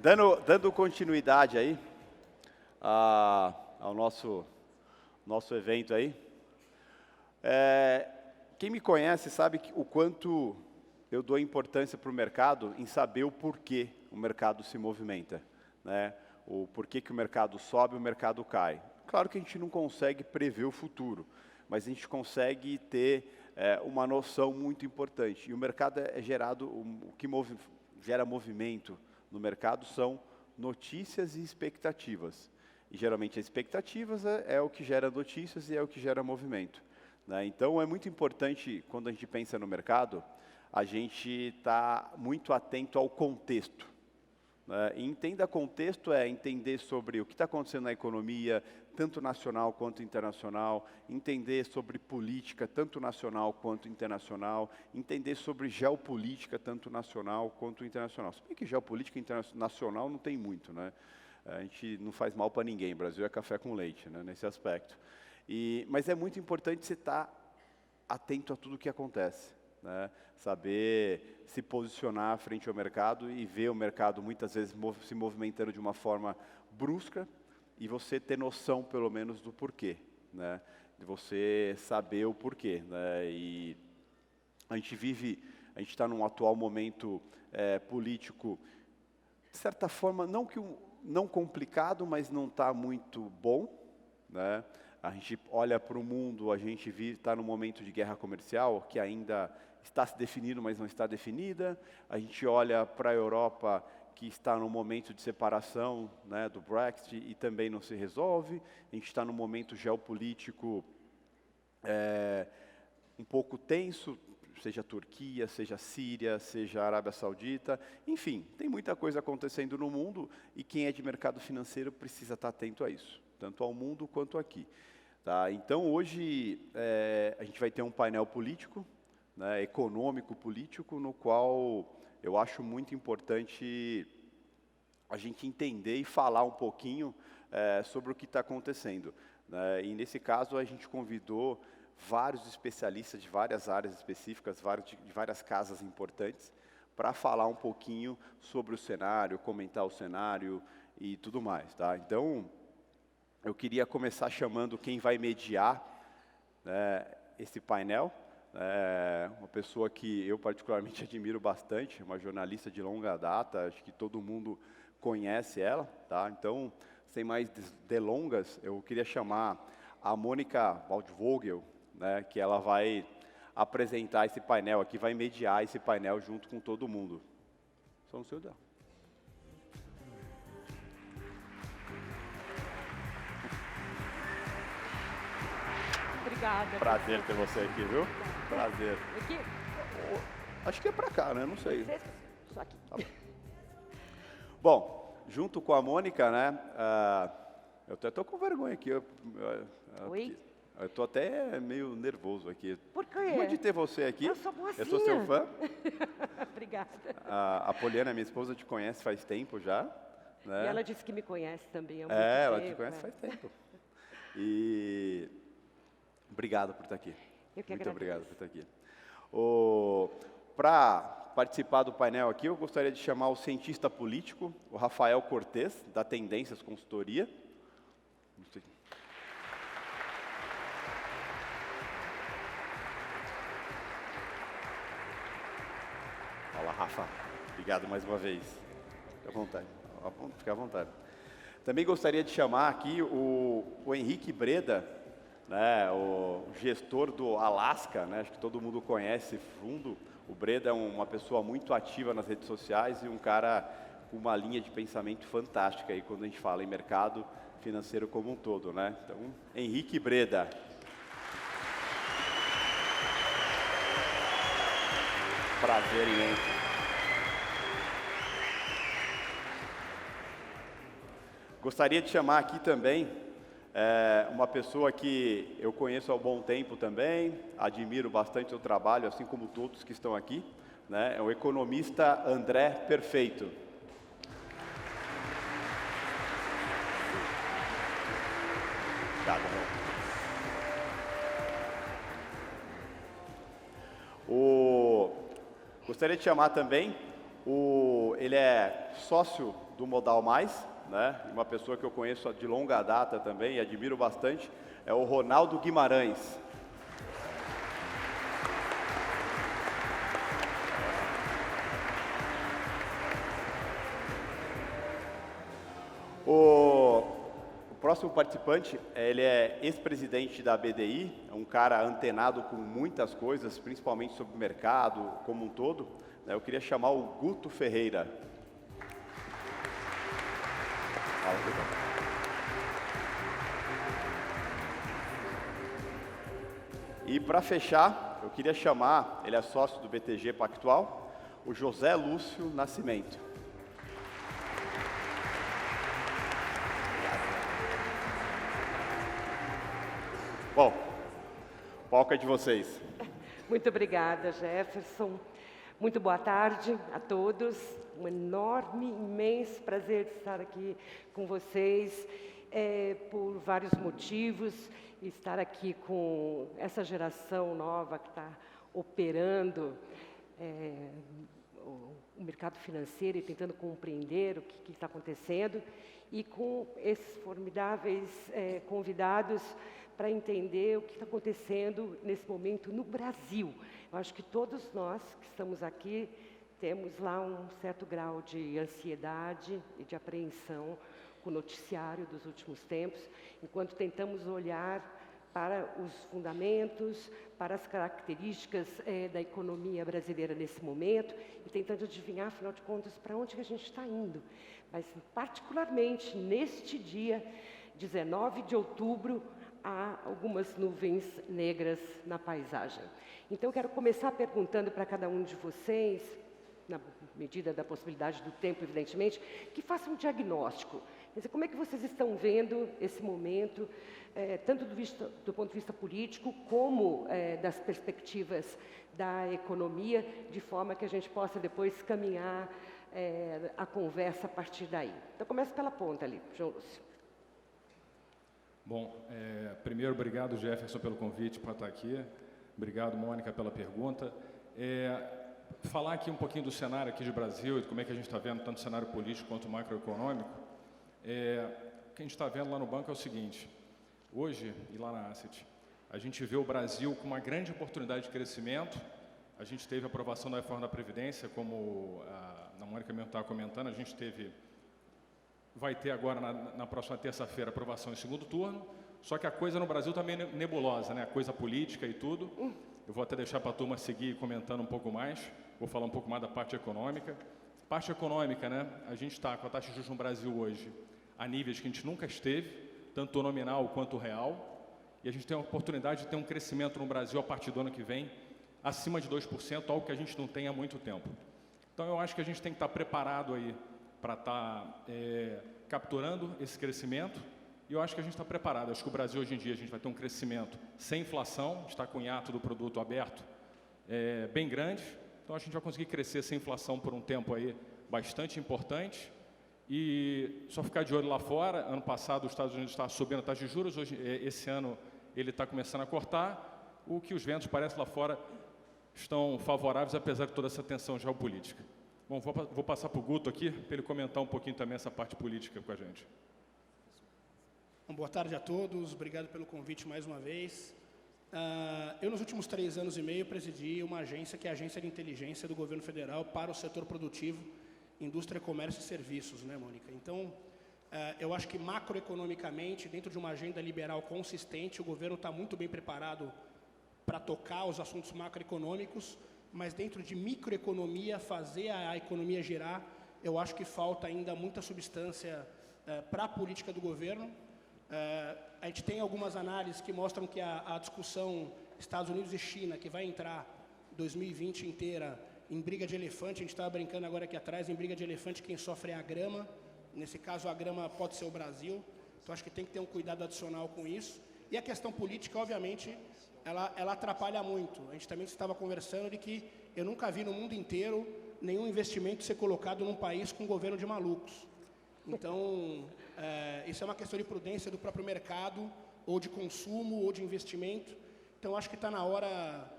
Dando continuidade aí ao nosso evento aí, quem me conhece sabe o quanto eu dou importância para o mercado em saber o porquê o mercado se movimenta, né? O porquê que o mercado sobe e o mercado cai. Claro que a gente não consegue prever o futuro, mas a gente consegue ter uma noção muito importante. E o mercado é gerado, o que gera movimento no mercado são notícias e expectativas. E geralmente as expectativas é o que gera notícias e é o que gera movimento, né? Então é muito importante, quando a gente pensa no mercado, a gente está muito atento ao contexto, né? E entenda contexto é entender sobre o que está acontecendo na economia, tanto nacional quanto internacional, entender sobre política, tanto nacional quanto internacional, entender sobre geopolítica, tanto nacional quanto internacional. Se bem que geopolítica internacional não tem muito, né? A gente não faz mal para ninguém, o Brasil é café com leite, né, nesse aspecto. Mas é muito importante você estar atento a tudo o que acontece, né? Saber se posicionar frente ao mercado e ver o mercado muitas vezes se movimentando de uma forma brusca e você ter noção pelo menos do porquê, né? De você saber o porquê, né? E a gente está num atual momento político, de certa forma, não complicado, mas não está muito bom, né? A gente olha para o mundo, a gente está num momento de guerra comercial, que ainda está se definindo, mas não está definida. A gente olha para a Europa, que está num momento de separação, né, do Brexit, e também não se resolve. A gente está num momento geopolítico um pouco tenso, seja Turquia, seja Síria, seja Arábia Saudita. Enfim, tem muita coisa acontecendo no mundo, e quem é de mercado financeiro precisa estar atento a isso, tanto ao mundo quanto aqui. Tá? Então, hoje, a gente vai ter um painel político, né, econômico-político, no qual eu acho muito importante a gente entender e falar um pouquinho sobre o que está acontecendo, né? E, nesse caso, a gente convidou vários especialistas de várias áreas específicas, de várias casas importantes, para falar um pouquinho sobre o cenário, comentar o cenário e tudo mais. Tá? Então, eu queria começar chamando quem vai mediar, né, esse painel, uma pessoa que eu particularmente admiro bastante, uma jornalista de longa data, acho que todo mundo conhece ela. Tá? Então, sem mais delongas, eu queria chamar a Mônica Waldvogel, né, que ela vai apresentar esse painel aqui, vai mediar esse painel junto com todo mundo. Só no seu dela. Obrigada. Prazer ter você aqui, viu? Prazer. Aqui? Acho que é pra cá, né? Não sei. Só aqui. Tá bom. Bom, junto com a Mônica, né? Eu até estou com vergonha aqui. Oi? Eu estou até meio nervoso aqui. Por quê? Muito de ter você aqui. Eu sou boazinha. Eu sou seu fã. Obrigada. A Poliana, minha esposa, te conhece faz tempo já. Né? E ela disse que me conhece também há muito ela tempo. te conhece faz tempo. E obrigado por estar aqui. Eu que Muito agradeço. obrigado por estar aqui. Para participar do painel aqui, eu gostaria de chamar o cientista político, o Rafael Cortez, da Tendências Consultoria. Fala, Rafa. Obrigado mais uma vez. Fique à vontade. Fique à vontade. Também gostaria de chamar aqui o Henrique Breda, né, o gestor do Alaska, né, acho que todo mundo conhece esse fundo. O Breda é uma pessoa muito ativa nas redes sociais e um cara com uma linha de pensamento fantástica aí quando a gente fala em mercado financeiro como um todo, né? Então, Henrique Breda. Prazer imenso. Gostaria de chamar aqui também uma pessoa que eu conheço há um bom tempo também, admiro bastante o trabalho, assim como todos que estão aqui, né? É o economista André Perfeito. Obrigado. Gostaria de chamar também Ele é sócio do Modal Mais, né? Uma pessoa que eu conheço de longa data também e admiro bastante, é o Ronaldo Guimarães. O próximo participante, ele é ex-presidente da BDI, é um cara antenado com muitas coisas, principalmente sobre o mercado como um todo. Eu queria chamar o Guto Ferreira. E para fechar, eu queria chamar, ele é sócio do BTG Pactual, o José Lúcio Nascimento. Bom, o palco é de vocês. Muito obrigada, Jefferson. Muito boa tarde a todos. Um enorme, imenso prazer de estar aqui com vocês, por vários motivos, e estar aqui com essa geração nova que está operando o mercado financeiro e tentando compreender o que está acontecendo, e com esses formidáveis convidados para entender o que está acontecendo nesse momento no Brasil. Eu acho que todos nós que estamos aqui temos lá um certo grau de ansiedade e de apreensão com o noticiário dos últimos tempos, enquanto tentamos olhar para os fundamentos, para as características da economia brasileira nesse momento e tentando adivinhar, afinal de contas, para onde que a gente está indo. Mas, particularmente, neste dia, 19 de outubro, há algumas nuvens negras na paisagem. Então, eu quero começar perguntando para cada um de vocês, na medida da possibilidade do tempo, evidentemente, que façam um diagnóstico. Quer dizer, como é que vocês estão vendo esse momento, tanto do ponto de vista político, como das perspectivas da economia, de forma que a gente possa depois caminhar a conversa a partir daí. Então, começa pela ponta ali, João Lúcio. Bom, primeiro, obrigado, Jefferson, pelo convite para estar aqui. Obrigado, Mônica, pela pergunta. Falar aqui um pouquinho do cenário aqui de Brasil e de como é que a gente está vendo tanto o cenário político quanto o macroeconômico. O que a gente está vendo lá no banco é o seguinte: hoje, e lá na Asset, a gente vê o Brasil com uma grande oportunidade de crescimento. A gente teve a aprovação da reforma da Previdência, como a Mônica mesmo estava comentando, a gente vai ter agora, na próxima terça-feira, aprovação em segundo turno, só que a coisa no Brasil também é nebulosa, né? A coisa política e tudo. Eu vou até deixar para a turma seguir comentando um pouco mais, vou falar um pouco mais da parte econômica. Parte econômica, né? A gente está com a taxa de juros no Brasil hoje a níveis que a gente nunca esteve, tanto nominal quanto real, e a gente tem a oportunidade de ter um crescimento no Brasil a partir do ano que vem, acima de 2%, algo que a gente não tem há muito tempo. Então, eu acho que a gente tem que estar preparado aí para estar capturando esse crescimento, e eu acho que a gente está preparado. Acho que o Brasil, hoje em dia, a gente vai ter um crescimento sem inflação, está com o hiato do produto aberto bem grande, então a gente vai conseguir crescer sem inflação por um tempo aí bastante importante, e só ficar de olho lá fora. Ano passado, os Estados Unidos estavam subindo a taxa de juros, hoje, esse ano, ele está começando a cortar, o que os ventos parecem lá fora estão favoráveis, apesar de toda essa tensão geopolítica. Bom, vou passar para o Guto aqui, para ele comentar um pouquinho também essa parte política com a gente. Bom, boa tarde a todos, obrigado pelo convite mais uma vez. Eu, nos últimos 3 anos e meio, presidi uma agência que é a Agência de Inteligência do Governo Federal para o setor produtivo, indústria, comércio e serviços, né, Mônica? Então, eu acho que macroeconomicamente, dentro de uma agenda liberal consistente, o governo está muito bem preparado para tocar os assuntos macroeconômicos, mas dentro de microeconomia, fazer a economia girar, eu acho que falta ainda muita substância para a política do governo. A gente tem algumas análises que mostram que a discussão Estados Unidos e China, que vai entrar 2020 inteira em briga de elefante, a gente estava brincando agora aqui atrás, em briga de elefante quem sofre é a grama, nesse caso a grama pode ser o Brasil, então acho que tem que ter um cuidado adicional com isso. E a questão política, obviamente, ela atrapalha muito. A gente também estava conversando de que eu nunca vi no mundo inteiro nenhum investimento ser colocado num país com um governo de malucos. Então, isso é uma questão de prudência do próprio mercado, ou de consumo, ou de investimento. Então, acho que está na hora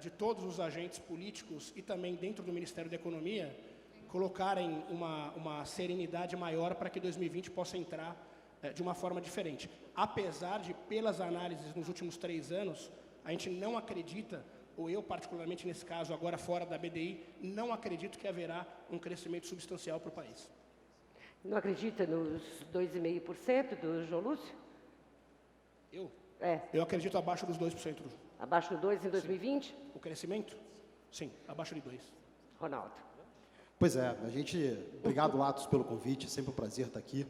de todos os agentes políticos e também dentro do Ministério da Economia colocarem uma serenidade maior para que 2020 possa entrar de uma forma diferente. Apesar de, pelas análises nos últimos 3 anos, a gente não acredita, ou eu particularmente nesse caso, agora fora da BDI, não acredito que haverá um crescimento substancial para o país. Não acredita nos 2,5% do João Lúcio? Eu acredito abaixo dos 2%. Abaixo do 2% em 2020? O crescimento? Sim, abaixo de 2%. Ronaldo. Pois é, obrigado, Atos, pelo convite, é sempre um prazer estar aqui.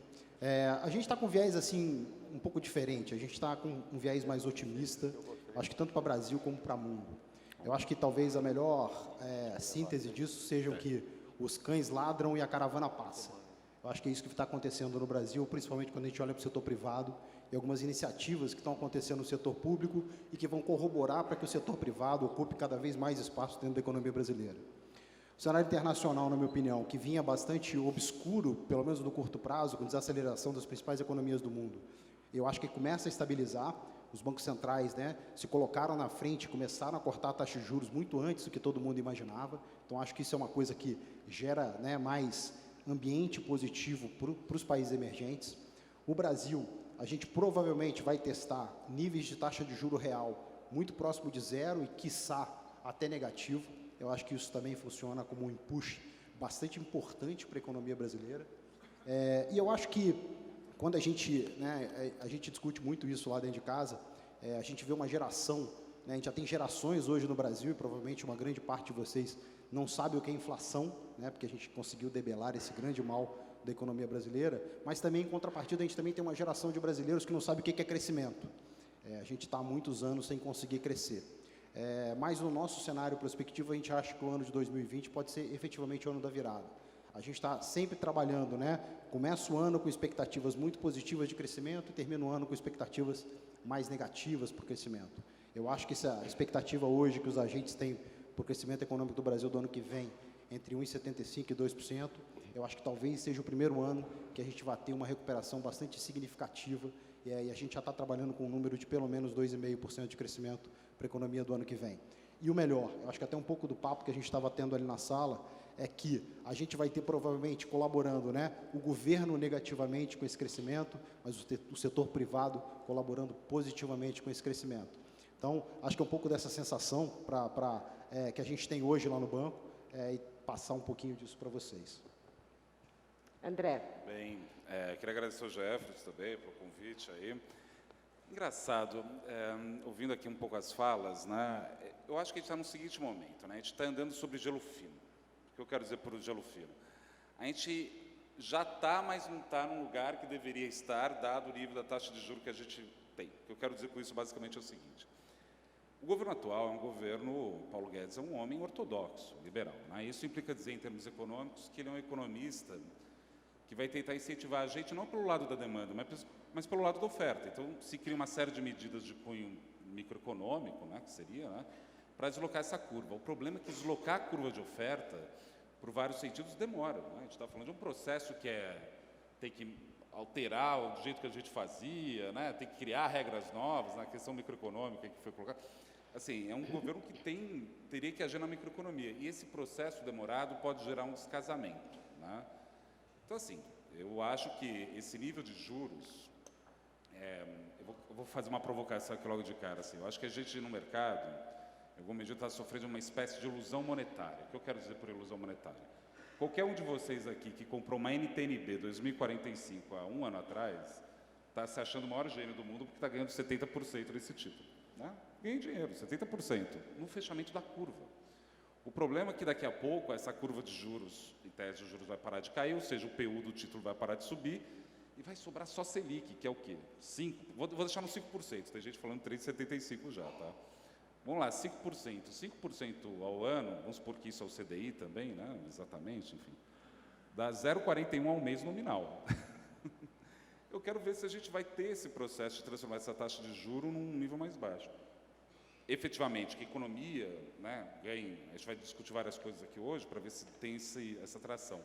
A gente está com um viés, assim, um pouco diferente, a gente está com um viés mais otimista, acho que tanto para o Brasil como para o mundo. Eu acho que talvez a melhor síntese disso seja que os cães ladram e a caravana passa. Eu acho que é isso que está acontecendo no Brasil, principalmente quando a gente olha para o setor privado e algumas iniciativas que estão acontecendo no setor público e que vão corroborar para que o setor privado ocupe cada vez mais espaço dentro da economia brasileira. O cenário internacional, na minha opinião, que vinha bastante obscuro, pelo menos no curto prazo, com desaceleração das principais economias do mundo, eu acho que começa a estabilizar. Os bancos centrais, se colocaram na frente, começaram a cortar a taxa de juros muito antes do que todo mundo imaginava. Então, acho que isso é uma coisa que gera mais ambiente positivo para os países emergentes. O Brasil, a gente provavelmente vai testar níveis de taxa de juro real muito próximo de 0 e, quiçá, até negativo. Eu acho que isso também funciona como um empuxo bastante importante para a economia brasileira. E eu acho que, quando a gente discute muito isso lá dentro de casa, a gente vê uma geração, a gente já tem gerações hoje no Brasil, e provavelmente uma grande parte de vocês não sabe o que é inflação, porque a gente conseguiu debelar esse grande mal da economia brasileira, mas também, em contrapartida, a gente também tem uma geração de brasileiros que não sabe o que é crescimento. A gente está há muitos anos sem conseguir crescer. Mas no nosso cenário prospectivo, a gente acha que o ano de 2020 pode ser efetivamente o ano da virada. A gente está sempre trabalhando, começa o ano com expectativas muito positivas de crescimento e termina o ano com expectativas mais negativas para o crescimento. Eu acho que essa expectativa hoje que os agentes têm para o crescimento econômico do Brasil do ano que vem, entre 1,75% e 2%, eu acho que talvez seja o primeiro ano que a gente vai ter uma recuperação bastante significativa, e aí a gente já está trabalhando com um número de pelo menos 2,5% de crescimento para a economia do ano que vem. E o melhor, eu acho que até um pouco do papo que a gente estava tendo ali na sala, é que a gente vai ter provavelmente colaborando, o governo negativamente com esse crescimento, mas o setor privado colaborando positivamente com esse crescimento. Então, acho que é um pouco dessa sensação que a gente tem hoje lá no banco e passar um pouquinho disso para vocês. André. Bem, queria agradecer ao Jefferson também pelo convite aí. Engraçado, ouvindo aqui um pouco as falas, eu acho que a gente está no seguinte momento, a gente está andando sobre gelo fino. O que eu quero dizer por gelo fino? A gente já está, mas não está num lugar que deveria estar, dado o nível da taxa de juros que a gente tem. O que eu quero dizer com isso, basicamente, é o seguinte. O governo atual é um governo, Paulo Guedes é um homem ortodoxo, liberal. Isso implica dizer, em termos econômicos, que ele é um economista que vai tentar incentivar a gente, não pelo lado da demanda, mas pelo lado da oferta. Então, se cria uma série de medidas de cunho microeconômico, que seria, para deslocar essa curva. O problema é que deslocar a curva de oferta, por vários sentidos, demora. A gente está falando de um processo que tem que alterar o jeito que a gente fazia, tem que criar regras novas na questão microeconômica que foi colocada. Assim, é um governo que teria que agir na microeconomia. E esse processo demorado pode gerar um descasamento. Então, assim, eu acho que esse nível de juros... eu vou fazer uma provocação aqui logo de cara. Assim, eu acho que a gente, no mercado, em alguma medida, está sofrendo uma espécie de ilusão monetária. O que eu quero dizer por ilusão monetária? Qualquer um de vocês aqui que comprou uma NTNB 2045 há um ano atrás, está se achando o maior gênio do mundo porque está ganhando 70% desse título. Ganha dinheiro, 70%, no fechamento da curva. O problema é que daqui a pouco essa curva de juros, em tese de juros, vai parar de cair, ou seja, o PU do título vai parar de subir e vai sobrar só Selic, que é o quê? 5%. Vou deixar no 5%, tem gente falando 3,75 já, tá? Vamos lá, 5%. 5% ao ano, vamos supor que isso é o CDI também, exatamente, enfim, dá 0,41 ao mês nominal. Eu quero ver se a gente vai ter esse processo de transformar essa taxa de juros num nível mais baixo. Efetivamente, que a economia ganhe, a gente vai discutir várias coisas aqui hoje para ver se tem essa tração.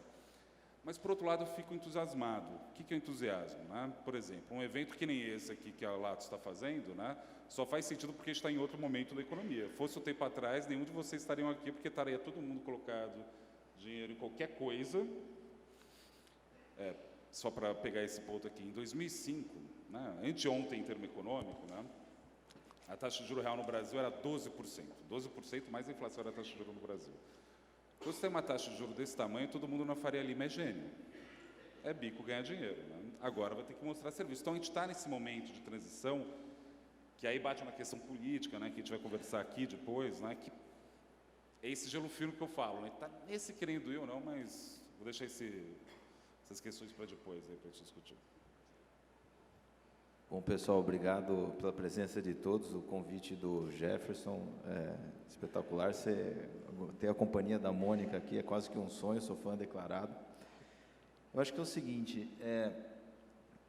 Mas, por outro lado, eu fico entusiasmado. O que é entusiasmo? Por exemplo, um evento que nem esse aqui que a Lato está fazendo, só faz sentido porque está em outro momento da economia. Fosse um tempo atrás, nenhum de vocês estariam aqui porque estaria todo mundo colocado dinheiro em qualquer coisa. Só para pegar esse ponto aqui, em 2005, né, anteontem em termo econômico, né, a taxa de juros real no Brasil era 12%. 12% mais a inflação era a taxa de juros no Brasil. Quando você tem uma taxa de juros desse tamanho, todo mundo na Faria Lima é gênio. É bico ganhar dinheiro. Né? Agora vai ter que mostrar serviço. Então a gente está nesse momento de transição, que aí bate uma questão política, né, que a gente vai conversar aqui depois, né, que é esse gelo fino que eu falo. Né? Está nesse querendo eu não, mas vou deixar essas questões para depois aí para a gente discutir. Bom, pessoal, obrigado pela presença de todos, o convite do Jefferson, espetacular, ter a companhia da Mônica aqui é quase que um sonho, sou fã declarado. Eu acho que é o seguinte,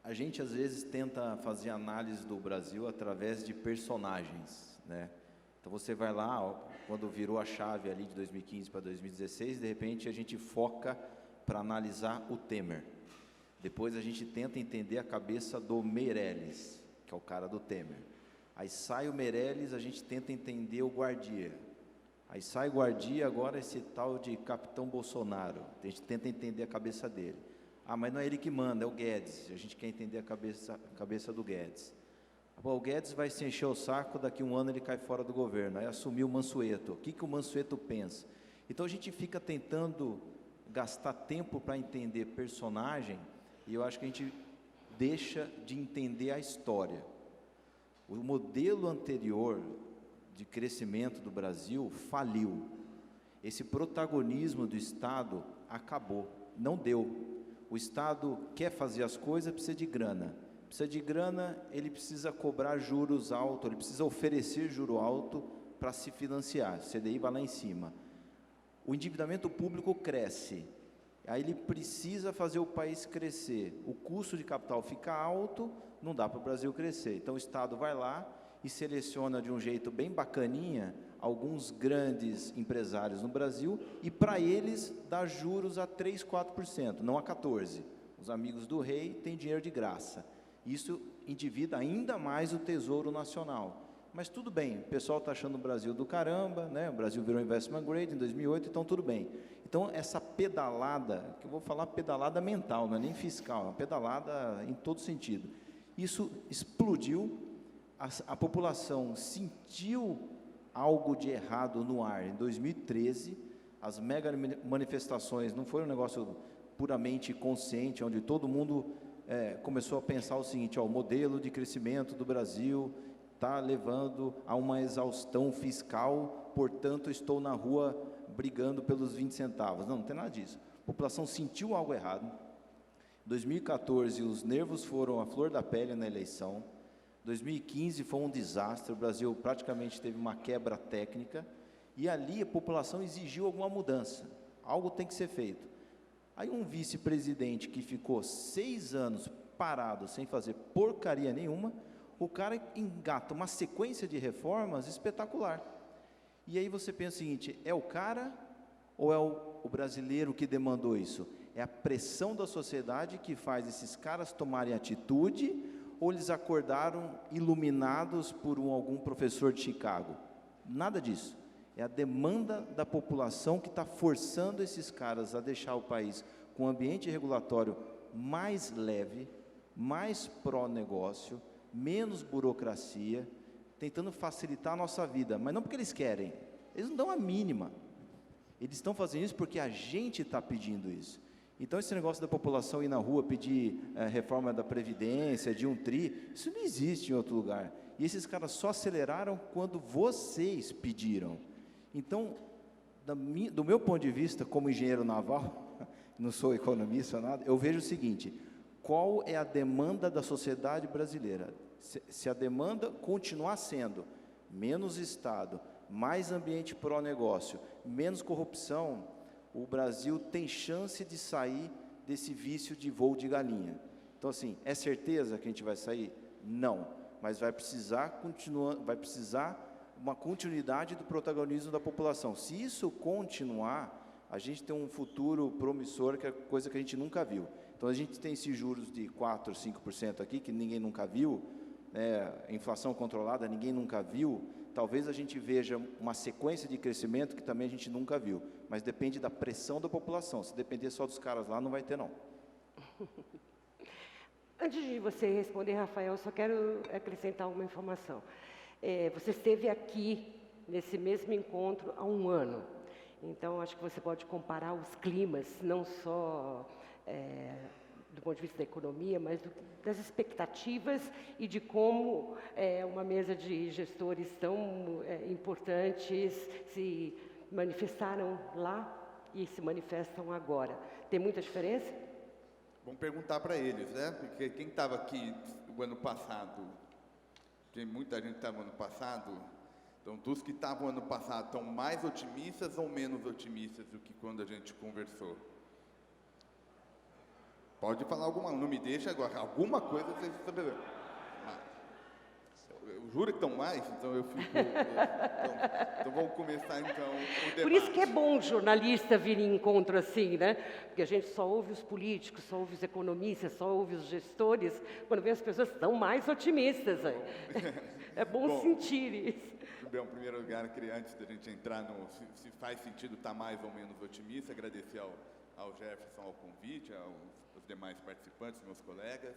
a gente às vezes tenta fazer análise do Brasil através de personagens, né? Então você vai lá, quando virou a chave ali de 2015 para 2016, de repente a gente foca para analisar o Temer. Depois a gente tenta entender a cabeça do Meirelles, que é o cara do Temer. Aí sai o Meirelles, a gente tenta entender o Guardia. Aí sai o Guardia, agora esse tal de Capitão Bolsonaro. A gente tenta entender a cabeça dele. Ah, mas não é ele que manda, é o Guedes. A gente quer entender a cabeça do Guedes. Bom, o Guedes vai se encher o saco, daqui a um ano ele cai fora do governo. Aí assumiu o Mansueto. O que o Mansueto pensa? Então a gente fica tentando gastar tempo para entender personagem, e eu acho que a gente deixa de entender a história. O modelo anterior de crescimento do Brasil faliu. Esse protagonismo do Estado acabou, não deu. O Estado quer fazer as coisas, precisa de grana. Precisa de grana, ele precisa cobrar juros altos, ele precisa oferecer juro alto para se financiar. O CDI vai lá em cima. O endividamento público cresce. Aí ele precisa fazer o país crescer. O custo de capital fica alto, não dá para o Brasil crescer. Então o Estado vai lá e seleciona de um jeito bem bacaninha alguns grandes empresários no Brasil e para eles dá juros a 3%, 4%, não a 14%. Os amigos do rei têm dinheiro de graça. Isso endivida ainda mais o Tesouro Nacional. Mas tudo bem, o pessoal está achando o Brasil do caramba, né? O Brasil virou investment grade em 2008, então tudo bem. Então essa pedalada, que eu vou falar pedalada mental, não é nem fiscal, é uma pedalada em todo sentido. Isso explodiu, a população sentiu algo de errado no ar. Em 2013, as mega manifestações não foi um negócio puramente consciente, onde todo mundo começou a pensar o seguinte, o modelo de crescimento do Brasil está levando a uma exaustão fiscal, portanto estou na rua brigando pelos 20 centavos. Não tem nada disso. A população sentiu algo errado. Em 2014, os nervos foram à flor da pele na eleição. 2015 foi um desastre, o Brasil praticamente teve uma quebra técnica, e ali a população exigiu alguma mudança. Algo tem que ser feito. Aí um vice-presidente que ficou 6 anos parado, sem fazer porcaria nenhuma, o cara engata uma sequência de reformas espetacular. E aí você pensa o seguinte, é o cara ou é o brasileiro que demandou isso? É a pressão da sociedade que faz esses caras tomarem atitude, ou eles acordaram iluminados por algum professor de Chicago? Nada disso. É a demanda da população que está forçando esses caras a deixar o país com um ambiente regulatório mais leve, mais pró-negócio, menos burocracia, tentando facilitar a nossa vida, mas não porque eles querem, eles não dão a mínima, eles estão fazendo isso porque a gente está pedindo isso. Então esse negócio da população ir na rua pedir reforma da Previdência, de um TRI, isso não existe em outro lugar, e esses caras só aceleraram quando vocês pediram. Então, do meu ponto de vista, como engenheiro naval, não sou economista, nada, eu vejo o seguinte, qual é a demanda da sociedade brasileira? Se a demanda continuar sendo menos Estado, mais ambiente pró-negócio, menos corrupção, o Brasil tem chance de sair desse vício de voo de galinha. Então, assim, é certeza que a gente vai sair? Não, mas vai precisar uma continuidade do protagonismo da população. Se isso continuar, a gente tem um futuro promissor, que é coisa que a gente nunca viu. Então, a gente tem esses juros de 4%, 5% aqui, que ninguém nunca viu, inflação controlada, ninguém nunca viu, talvez a gente veja uma sequência de crescimento que também a gente nunca viu, mas depende da pressão da população. Se depender só dos caras lá, não vai ter, não. Antes de você responder, Rafael, eu só quero acrescentar uma informação. Você esteve aqui, nesse mesmo encontro, há um ano. Então, acho que você pode comparar os climas, não só do ponto de vista da economia, mas das expectativas e de como uma mesa de gestores tão importantes se manifestaram lá e se manifestam agora. Tem muita diferença? Vamos perguntar para eles, né? Porque quem estava aqui o ano passado, tem muita gente que estava no ano passado, então dos que estavam ano passado estão mais otimistas ou menos otimistas do que quando a gente conversou? Pode falar alguma, não me deixa agora, alguma coisa vocês sabem. Eu juro que estão mais, então eu fico. Então vamos começar então o debate. Por isso que é bom jornalista vir em encontro assim, né? Porque a gente só ouve os políticos, só ouve os economistas, só ouve os gestores, quando vê as pessoas estão mais otimistas. É bom sentir isso. Bem, em primeiro lugar, queria, antes da gente entrar no se faz sentido estar mais ou menos otimista, agradecer ao Jefferson ao convite, aos demais participantes, meus colegas.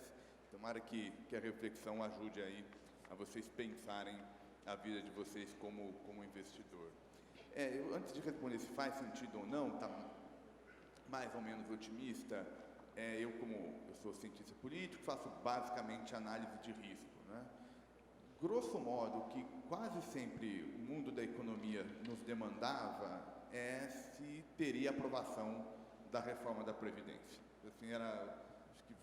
Tomara que a reflexão ajude aí a vocês pensarem a vida de vocês como investidor. Antes de responder se faz sentido ou não, tá mais ou menos otimista, eu sou cientista político, faço basicamente análise de risco, né? Grosso modo, o que quase sempre o mundo da economia nos demandava é se teria aprovação da reforma da Previdência. Assim, acho que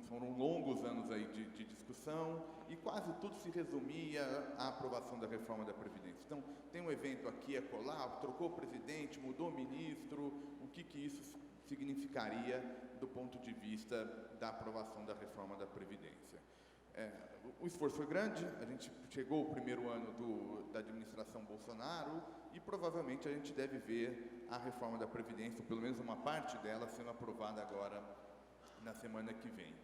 foram longos anos aí de discussão e quase tudo se resumia à aprovação da reforma da Previdência. Então, tem um evento aqui, acolá, trocou o presidente, mudou o ministro, o que isso significaria do ponto de vista da aprovação da reforma da Previdência. O esforço foi grande, a gente chegou o primeiro ano da administração Bolsonaro e provavelmente a gente deve ver a reforma da Previdência, ou pelo menos uma parte dela, sendo aprovada agora na semana que vem.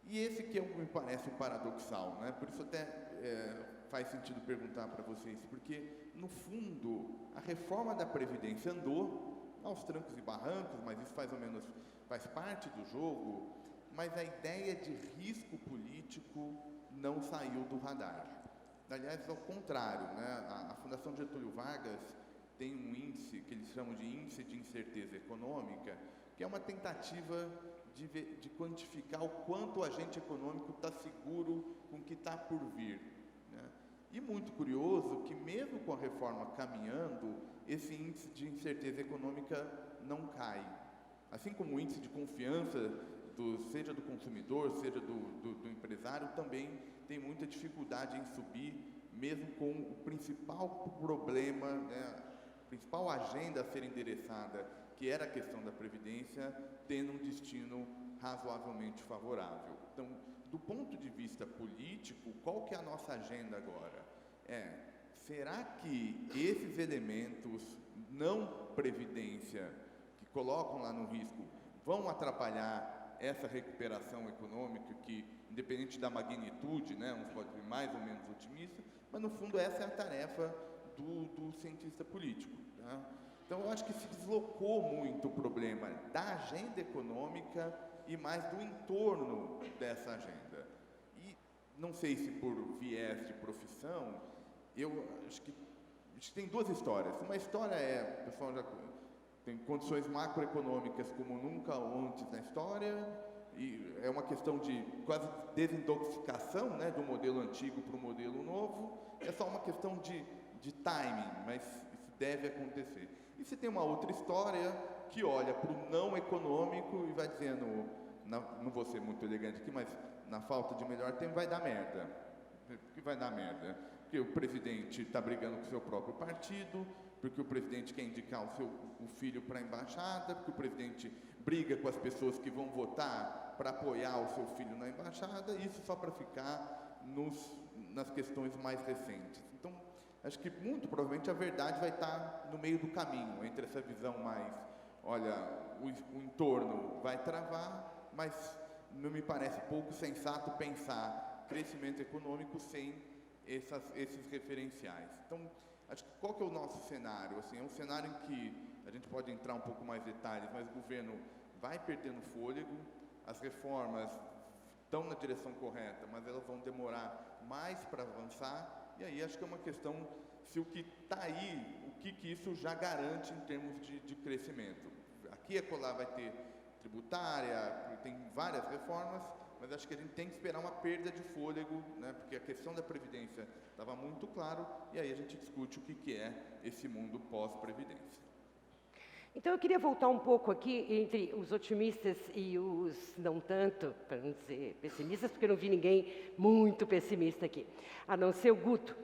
E esse que me parece um paradoxal, né? Por isso até faz sentido perguntar para vocês, porque no fundo a reforma da Previdência andou aos trancos e barrancos, mas isso faz parte do jogo, mas a ideia de risco político não saiu do radar. Aliás, ao contrário, né? A Fundação Getúlio Vargas tem um índice que eles chamam de índice de incerteza econômica, que é uma tentativa de quantificar o quanto o agente econômico está seguro com o que está por vir, né? E muito curioso que mesmo com a reforma caminhando, esse índice de incerteza econômica não cai. Assim como o índice de confiança, seja do consumidor, seja do empresário, também tem muita dificuldade em subir, mesmo com o principal problema, né, a principal agenda a ser endereçada, que era a questão da Previdência, tendo um destino razoavelmente favorável. Então, do ponto de vista político, qual que é a nossa agenda agora? Será que esses elementos não Previdência, que colocam lá no risco, vão atrapalhar essa recuperação econômica que, independente da magnitude, né, uns podem ser mais ou menos otimistas, mas no fundo essa é a tarefa do cientista político, tá? Então eu acho que se deslocou muito o problema da agenda econômica e mais do entorno dessa agenda. E não sei se por viés de profissão, eu acho que tem duas histórias. Uma história o pessoal já tem condições macroeconômicas como nunca antes na história, e é uma questão de quase desintoxicação, né, do modelo antigo para o modelo novo. É só uma questão de timing, mas isso deve acontecer. E se tem uma outra história que olha para o não econômico e vai dizendo, não vou ser muito elegante aqui, mas na falta de melhor tempo vai dar merda. Que vai dar merda? Porque o presidente está brigando com o seu próprio partido, porque o presidente quer indicar o filho para a embaixada, porque o presidente briga com as pessoas que vão votar para apoiar o seu filho na embaixada, isso só para ficar nas questões mais recentes. Então, acho que muito provavelmente a verdade vai estar no meio do caminho, entre essa visão mais, olha, o entorno vai travar, mas não me parece pouco sensato pensar crescimento econômico sem esses referenciais. Então, acho que qual que é o nosso cenário? Assim, é um cenário em que a gente pode entrar um pouco mais em detalhes, mas o governo vai perdendo fôlego, as reformas estão na direção correta, mas elas vão demorar mais para avançar, e aí acho que é uma questão se o que está aí, o que isso já garante em termos de crescimento. Aqui e acolá vai ter tributária, tem várias reformas, mas acho que a gente tem que esperar uma perda de fôlego, né, porque a questão da Previdência estava muito claro, e aí a gente discute o que é esse mundo pós-Previdência. Então, eu queria voltar um pouco aqui entre os otimistas e os não tanto, para não dizer pessimistas, porque eu não vi ninguém muito pessimista aqui, a não ser o Guto.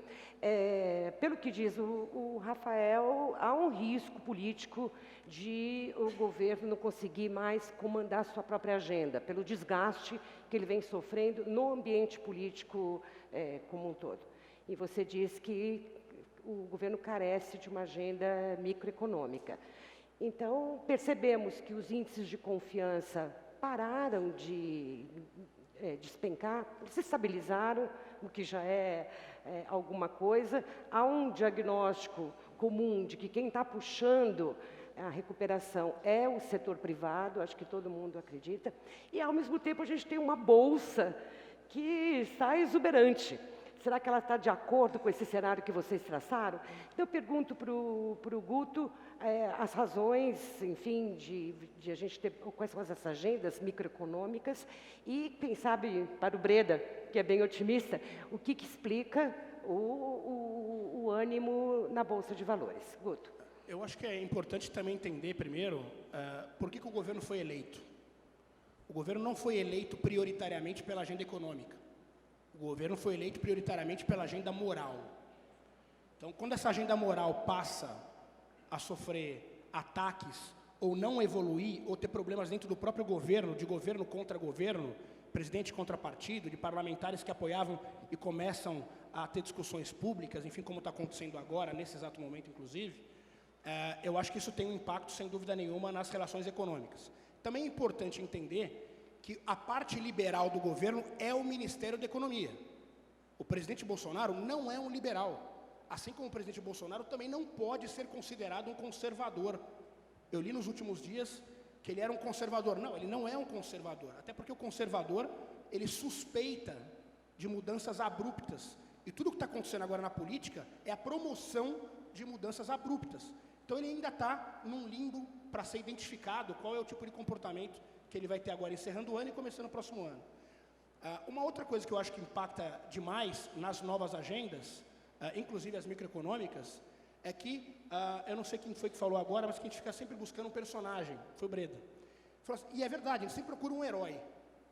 Pelo que diz o Rafael, há um risco político de o governo não conseguir mais comandar sua própria agenda, pelo desgaste que ele vem sofrendo no ambiente político como um todo. E você diz que o governo carece de uma agenda microeconômica. Então, percebemos que os índices de confiança pararam de despencar, se estabilizaram, o que já é alguma coisa. Há um diagnóstico comum de que quem está puxando a recuperação é o setor privado, acho que todo mundo acredita, e ao mesmo tempo a gente tem uma bolsa que está exuberante. Será que ela está de acordo com esse cenário que vocês traçaram? Então, eu pergunto para o Guto as razões, enfim, de a gente ter, quais são essas agendas microeconômicas e, quem sabe, para o Breda, que é bem otimista, o que explica o ânimo na Bolsa de Valores. Guto. Eu acho que é importante também entender, primeiro, por que o governo foi eleito. O governo não foi eleito prioritariamente pela agenda econômica. O governo foi eleito prioritariamente pela agenda moral. Então, quando essa agenda moral passa a sofrer ataques, ou não evoluir, ou ter problemas dentro do próprio governo, de governo contra governo, presidente contra partido, de parlamentares que apoiavam e começam a ter discussões públicas, enfim, como está acontecendo agora, nesse exato momento, inclusive, eu acho que isso tem um impacto, sem dúvida nenhuma, nas relações econômicas. Também é importante entender que a parte liberal do governo é o Ministério da Economia. O presidente Bolsonaro não é um liberal. Assim como o presidente Bolsonaro também não pode ser considerado um conservador. Eu li nos últimos dias que ele era um conservador. Não, ele não é um conservador. Até porque o conservador, ele suspeita de mudanças abruptas. E tudo que está acontecendo agora na política é a promoção de mudanças abruptas. Então ele ainda está num limbo para ser identificado qual é o tipo de comportamento que ele vai ter agora encerrando o ano e começando o próximo ano. Uma outra coisa que eu acho que impacta demais nas novas agendas, inclusive as microeconômicas, é que, eu não sei quem foi que falou agora, mas que a gente fica sempre buscando um personagem, foi o Breda. Falou assim, e é verdade, ele sempre procura um herói.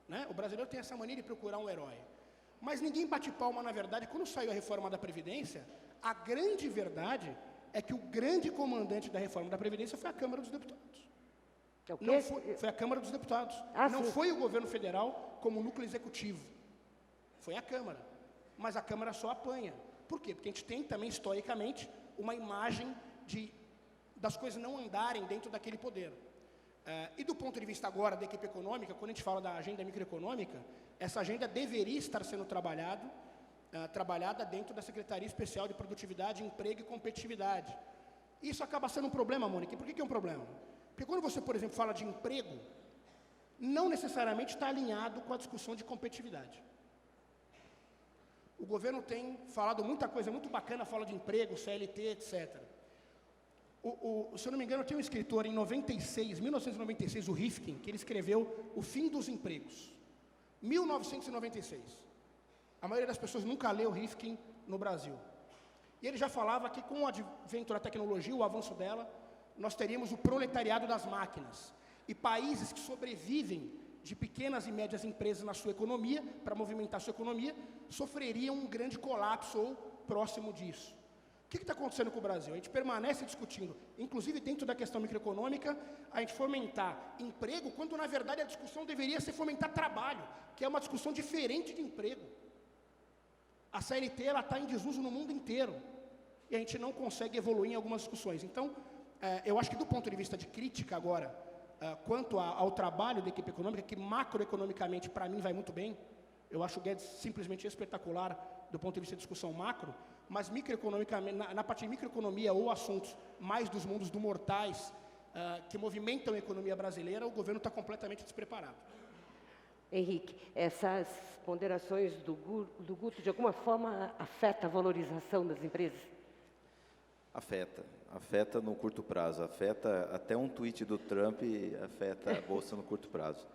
Né? O brasileiro tem essa mania de procurar um herói. Mas ninguém bate palma, na verdade, quando saiu a reforma da Previdência, a grande verdade é que o grande comandante da reforma da Previdência foi a Câmara dos Deputados. Não foi a Câmara dos Deputados. Não foi o governo federal como núcleo executivo. Foi a Câmara. Mas a Câmara só apanha. Por quê? Porque a gente tem também, historicamente, uma imagem das coisas não andarem dentro daquele poder. E do ponto de vista agora da equipe econômica, quando a gente fala da agenda microeconômica, essa agenda deveria estar sendo trabalhada dentro da Secretaria Especial de Produtividade, Emprego e Competitividade. Isso acaba sendo um problema, Mônica. E por que é um problema? Porque quando você, por exemplo, fala de emprego, não necessariamente está alinhado com a discussão de competitividade. O governo tem falado muita coisa muito bacana, fala de emprego, CLT, etc. Se eu não me engano, tem um escritor em 1996, o Rifkin, que ele escreveu O Fim dos Empregos. 1996. A maioria das pessoas nunca leu Rifkin no Brasil. E ele já falava que com o advento da tecnologia, o avanço dela, nós teríamos o proletariado das máquinas. E países que sobrevivem de pequenas e médias empresas na sua economia, para movimentar sua economia, sofreriam um grande colapso ou próximo disso. O que está acontecendo com o Brasil? A gente permanece discutindo, inclusive dentro da questão microeconômica, a gente fomentar emprego, quando na verdade a discussão deveria ser fomentar trabalho, que é uma discussão diferente de emprego. A CLT está em desuso no mundo inteiro, e a gente não consegue evoluir em algumas discussões. Então, eu acho que do ponto de vista de crítica agora, quanto ao trabalho da equipe econômica, que macroeconomicamente para mim vai muito bem, eu acho o Guedes simplesmente espetacular do ponto de vista de discussão macro, mas microeconomicamente, na parte de microeconomia ou assuntos mais dos mundos do mortais, que movimentam a economia brasileira, o governo está completamente despreparado. Henrique, essas ponderações do Guto, de alguma forma, afeta a valorização das empresas? Afeta no curto prazo, afeta até um tweet do Trump, afeta a Bolsa no curto prazo.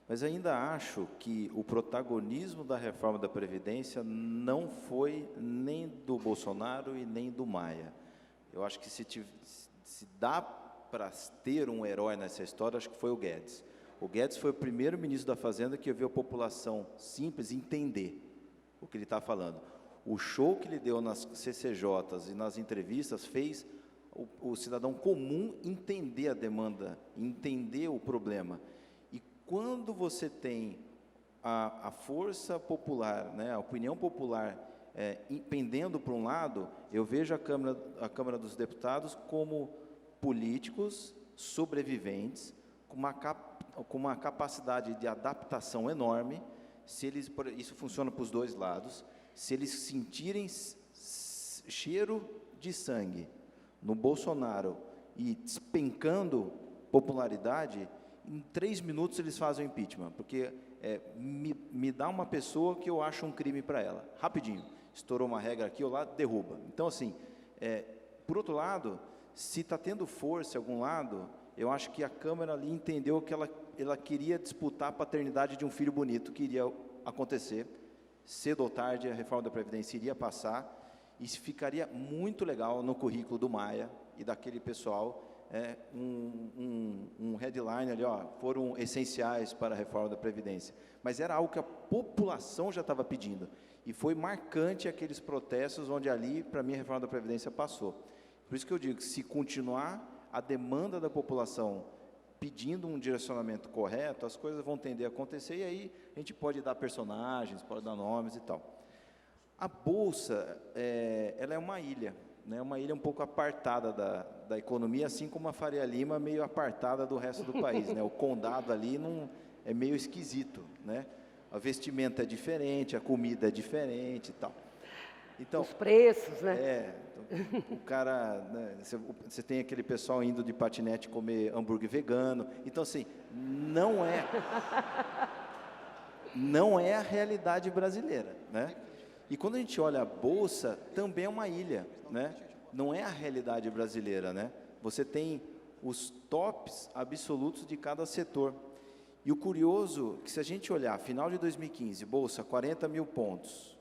Mas ainda acho que o protagonismo da reforma da Previdência não foi nem do Bolsonaro e nem do Maia. Eu acho que se dá para ter um herói nessa história, acho que foi o Guedes. O Guedes foi o primeiro ministro da Fazenda que viu a população simples entender o que ele está falando. O show que ele deu nas CCJs e nas entrevistas fez o cidadão comum entender a demanda, entender o problema. E quando você tem a força popular, né, a opinião popular pendendo para um lado, eu vejo a Câmara dos Deputados como políticos sobreviventes, com uma capacidade de adaptação enorme. Isso funciona para os dois lados. Se eles sentirem cheiro de sangue no Bolsonaro e despencando popularidade, em 3 minutos eles fazem o impeachment, porque me dá uma pessoa que eu acho um crime para ela, rapidinho, estourou uma regra aqui ou lá, derruba. Então, assim, por outro lado, se está tendo força em algum lado, eu acho que a Câmara ali entendeu que ela queria disputar a paternidade de um filho bonito, que iria acontecer, cedo ou tarde a reforma da Previdência iria passar, e ficaria muito legal no currículo do Maia e daquele pessoal, um headline ali, foram essenciais para a reforma da Previdência. Mas era algo que a população já estava pedindo, e foi marcante aqueles protestos onde ali, para mim, a reforma da Previdência passou. Por isso que eu digo que se continuar a demanda da população pedindo um direcionamento correto, as coisas vão tender a acontecer, e aí a gente pode dar personagens, pode dar nomes e tal. A Bolsa, ela é uma ilha, né? Uma ilha um pouco apartada da economia, assim como a Faria Lima meio apartada do resto do país, né? O condado ali é meio esquisito, né? A vestimenta é diferente, a comida é diferente e tal. Então, os preços, né? Então, o cara, né, você tem aquele pessoal indo de patinete comer hambúrguer vegano. Então, assim, não é a realidade brasileira, né? E quando a gente olha a Bolsa, também é uma ilha, né? Não é a realidade brasileira, né? Você tem os tops absolutos de cada setor. E o curioso é que, se a gente olhar, final de 2015, Bolsa, 40 mil pontos.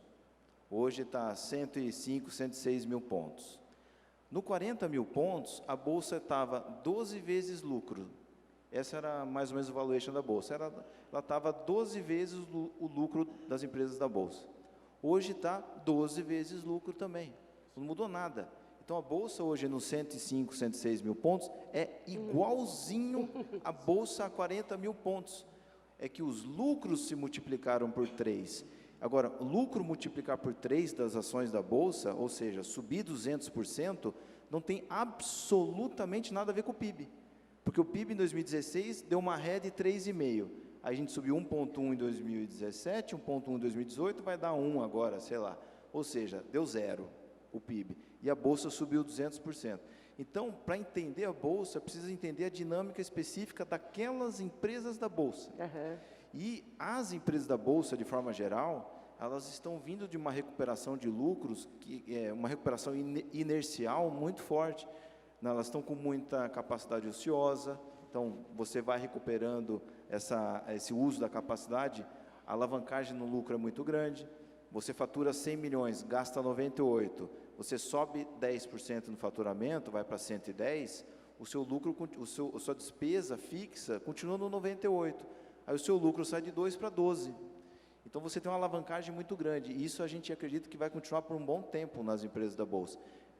Hoje está 105, 106 mil pontos. No 40 mil pontos, a Bolsa estava 12 vezes lucro. Essa era mais ou menos o valuation da Bolsa. Ela estava 12 vezes o lucro das empresas da Bolsa. Hoje está 12 vezes lucro também. Não mudou nada. Então, a Bolsa hoje, nos 105, 106 mil pontos, é igualzinho a Bolsa a 40 mil pontos. É que os lucros se multiplicaram por 3. Agora, o lucro multiplicar por 3 das ações da Bolsa, ou seja, subir 200%, não tem absolutamente nada a ver com o PIB. Porque o PIB em 2016 deu uma ré de 3,5. Aí a gente subiu 1,1 em 2017, 1,1 em 2018, vai dar 1 agora, sei lá. Ou seja, deu 0 o PIB. E a Bolsa subiu 200%. Então, para entender a Bolsa, precisa entender a dinâmica específica daquelas empresas da Bolsa. Uhum. E as empresas da Bolsa, de forma geral, elas estão vindo de uma recuperação de lucros, que é uma recuperação inercial muito forte. Elas estão com muita capacidade ociosa, então você vai recuperando esse uso da capacidade, a alavancagem no lucro é muito grande, você fatura 100 milhões, gasta 98, você sobe 10% no faturamento, vai para 110, o seu lucro, a sua despesa fixa continua no 98, aí o seu lucro sai de 2 para 12. Então você tem uma alavancagem muito grande, e isso a gente acredita que vai continuar por um bom tempo nas empresas da Bolsa.